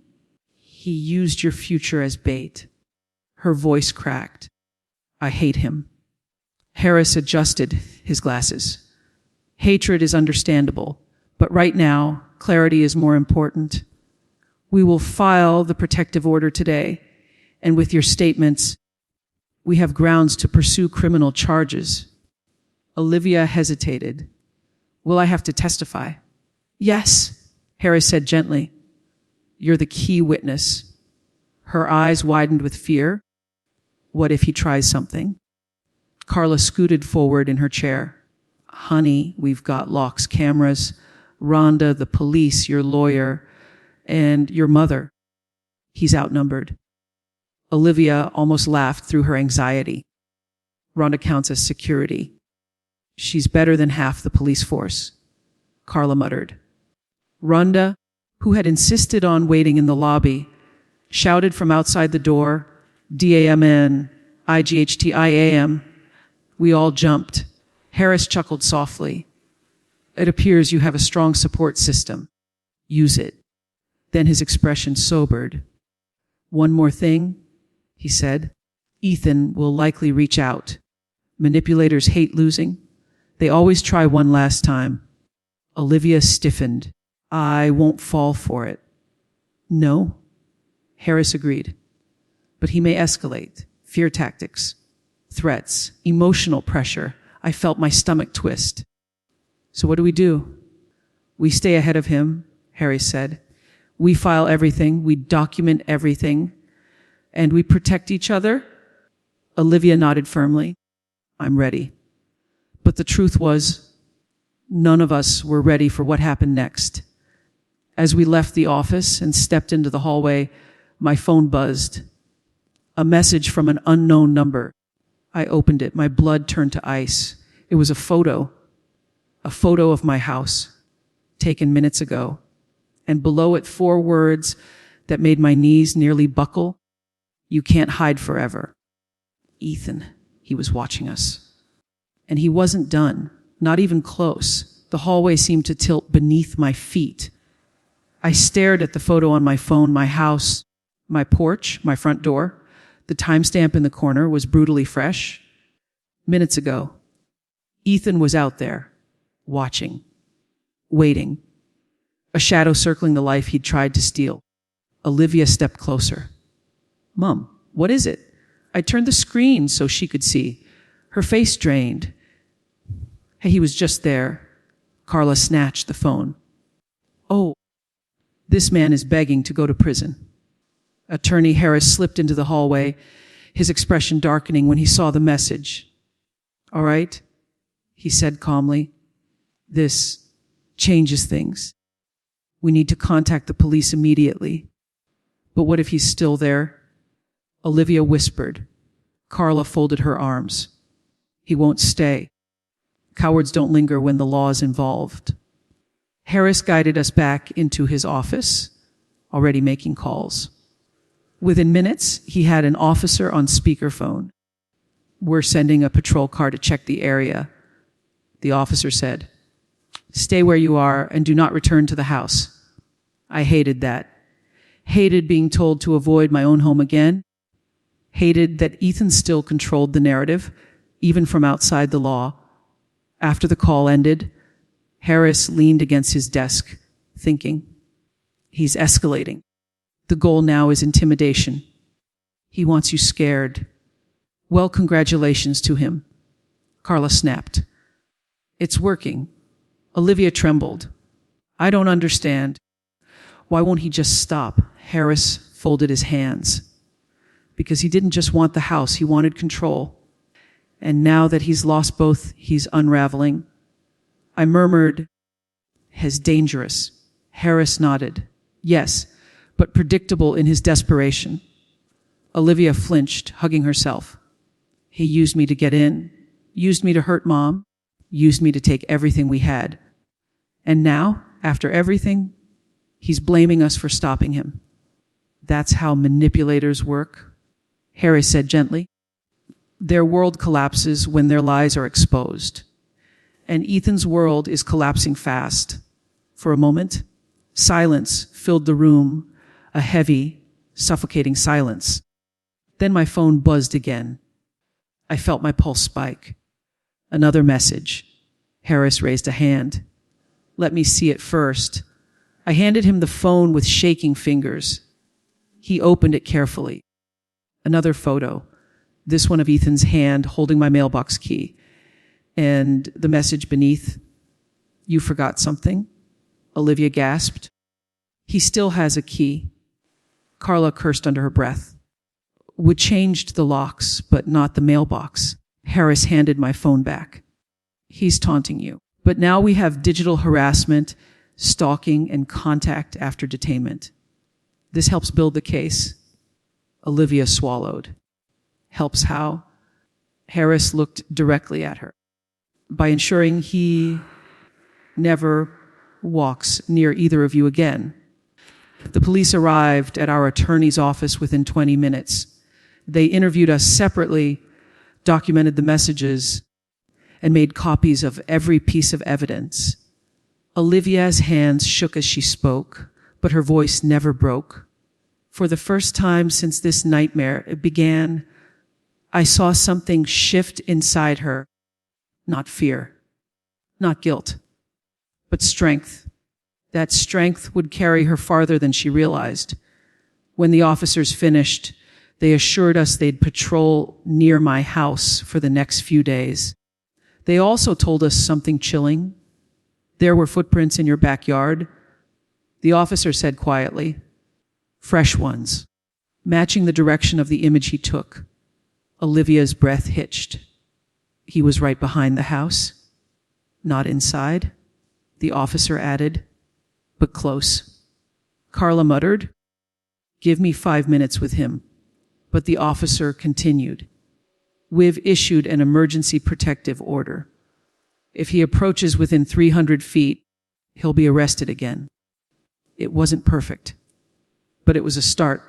He used your future as bait. Her voice cracked. I hate him. Harris adjusted his glasses. Hatred is understandable, but right now, clarity is more important. We will file the protective order today, and with your statements, we have grounds to pursue criminal charges. Olivia hesitated. Will I have to testify? Yes, Harris said gently. You're the key witness. Her eyes widened with fear. What if he tries something? Carla scooted forward in her chair. Honey, we've got Locke's cameras, Rhonda, the police, your lawyer, and your mother. He's outnumbered. Olivia almost laughed through her anxiety. Rhonda counts as security. She's better than half the police force, Carla muttered. Rhonda, who had insisted on waiting in the lobby, shouted from outside the door, DAMN, IGHTIAM. We all jumped. Harris chuckled softly. It appears you have a strong support system. Use it. Then his expression sobered. One more thing, he said. Ethan will likely reach out. Manipulators hate losing. They always try one last time. Olivia stiffened. I won't fall for it. No, Harris agreed. But he may escalate. Fear tactics, threats, emotional pressure. I felt my stomach twist. So what do? We stay ahead of him, Harry said. We file everything, we document everything, and we protect each other. Olivia nodded firmly. I'm ready. But the truth was, none of us were ready for what happened next. As we left the office and stepped into the hallway, my phone buzzed. A message from an unknown number. I opened it. My blood turned to ice. It was a photo of my house, taken minutes ago. And below it, 4 words that made my knees nearly buckle. You can't hide forever. Ethan, he was watching us. And he wasn't done, not even close. The hallway seemed to tilt beneath my feet. I stared at the photo on my phone, my house, my porch, my front door. The timestamp in the corner was brutally fresh. Minutes ago. Ethan was out there, watching, waiting. A shadow circling the life he'd tried to steal. Olivia stepped closer. Mom, what is it? I turned the screen so she could see. Her face drained. Hey, he was just there. Carla snatched the phone. Oh, this man is begging to go to prison. Attorney Harris slipped into the hallway, his expression darkening when he saw the message. All right, he said calmly. This changes things. We need to contact the police immediately. But what if he's still there? Olivia whispered. Carla folded her arms. He won't stay. Cowards don't linger when the law is involved. Harris guided us back into his office, already making calls. Within minutes, he had an officer on speakerphone. We're sending a patrol car to check the area, the officer said. Stay where you are and do not return to the house. I hated that. Hated being told to avoid my own home again. Hated that Ethan still controlled the narrative, even from outside the law. After the call ended, Harris leaned against his desk, thinking. He's escalating. The goal now is intimidation. He wants you scared. Well, congratulations to him. Carla snapped. It's working. Olivia trembled. I don't understand. Why won't he just stop? Harris folded his hands. because he didn't just want the house, he wanted control. And now that he's lost both, he's unraveling. I murmured, "Has dangerous." Harris nodded. "Yes, but predictable in his desperation." Olivia flinched, hugging herself. "He used me to get in, used me to hurt Mom, used me to take everything we had. And now, after everything, he's blaming us for stopping him." "That's how manipulators work," Harris said gently. "Their world collapses when their lies are exposed. And Ethan's world is collapsing fast." For a moment, silence filled the room, a heavy, suffocating silence. Then my phone buzzed again. I felt my pulse spike. Another message. Harris raised a hand. "Let me see it first." I handed him the phone with shaking fingers. He opened it carefully. Another photo, this one of Ethan's hand holding my mailbox key. And the message beneath, "You forgot something?" Olivia gasped. "He still has a key." Carla cursed under her breath. "We changed the locks, but not the mailbox." Harris handed my phone back. "He's taunting you. But now we have digital harassment, stalking, and contact after detainment. This helps build the case." Olivia swallowed. "Helps how?" Harris looked directly at her. "By ensuring he never walks near either of you again." The police arrived at our attorney's office within 20 minutes. They interviewed us separately, documented the messages, and made copies of every piece of evidence. Olivia's hands shook as she spoke, but her voice never broke. For the first time since this nightmare began, I saw something shift inside her. Not fear, not guilt, but strength. That strength would carry her farther than she realized. When the officers finished, they assured us they'd patrol near my house for the next few days. They also told us something chilling. "There were footprints in your backyard," the officer said quietly. "Fresh ones, matching the direction of the image he took." Olivia's breath hitched. "He was right behind the house?" "Not inside," the officer added, "but close." Carla muttered, "Give me 5 minutes with him." But the officer continued, "We've issued an emergency protective order. If he approaches within 300 feet, he'll be arrested again." It wasn't perfect, but it was a start.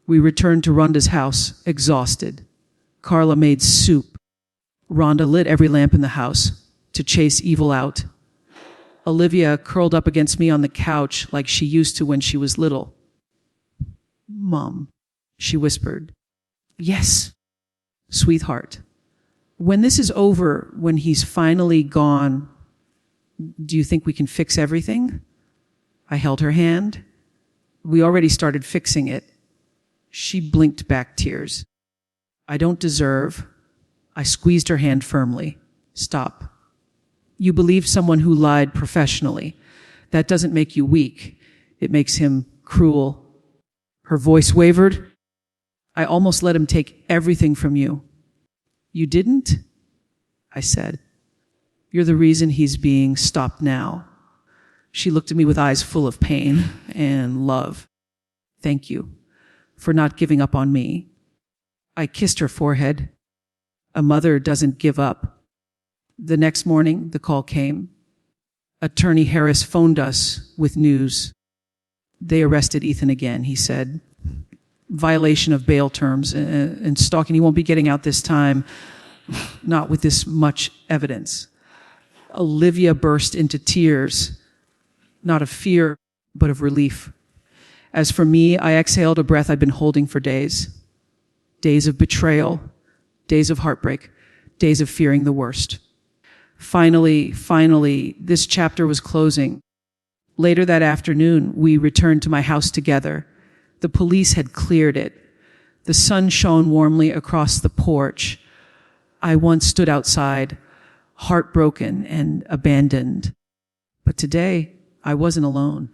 We returned to Rhonda's house, exhausted. Carla made soup. Rhonda lit every lamp in the house to chase evil out. Olivia curled up against me on the couch like she used to when she was little. "Mom," she whispered. "Yes, sweetheart. When this is over, when he's finally gone, do you think we can fix everything?" I held her hand. "We already started fixing it." She blinked back tears. "I don't deserve." I squeezed her hand firmly. "Stop. You believe someone who lied professionally. That doesn't make you weak. It makes him cruel." Her voice wavered. "I almost let him take everything from you." "You didn't?" I said. "You're the reason he's being stopped now." She looked at me with eyes full of pain and love. "Thank you for not giving up on me." I kissed her forehead. A mother doesn't give up. The next morning, the call came. Attorney Harris phoned us with news. "They arrested Ethan again," he said. "Violation of bail terms and stalking. He won't be getting out this time, not with this much evidence." Olivia burst into tears, not of fear, but of relief. As for me, I exhaled a breath I'd been holding for days. Days of betrayal, days of heartbreak, days of fearing the worst. Finally, this chapter was closing. Later that afternoon, we returned to my house together. The police had cleared it. The sun shone warmly across the porch. I once stood outside, heartbroken and abandoned. But today, I wasn't alone.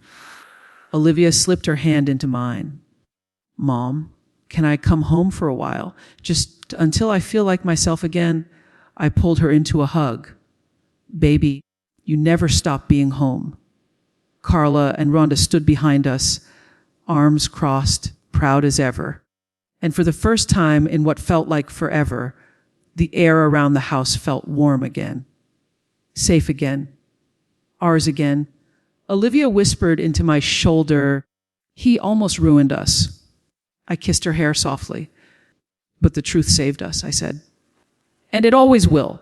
Olivia slipped her hand into mine. "Mom," Can I come home for a while? Just until I feel like myself again. I pulled her into a hug. Baby, you never stop being home. Carla and Rhonda stood behind us, arms crossed, proud as ever. And for the first time in what felt like forever, the air around the house felt warm again. Safe again. Ours again. Olivia whispered into my shoulder, "He almost ruined us." I kissed her hair softly. "But the truth saved us," I said. "And it always will."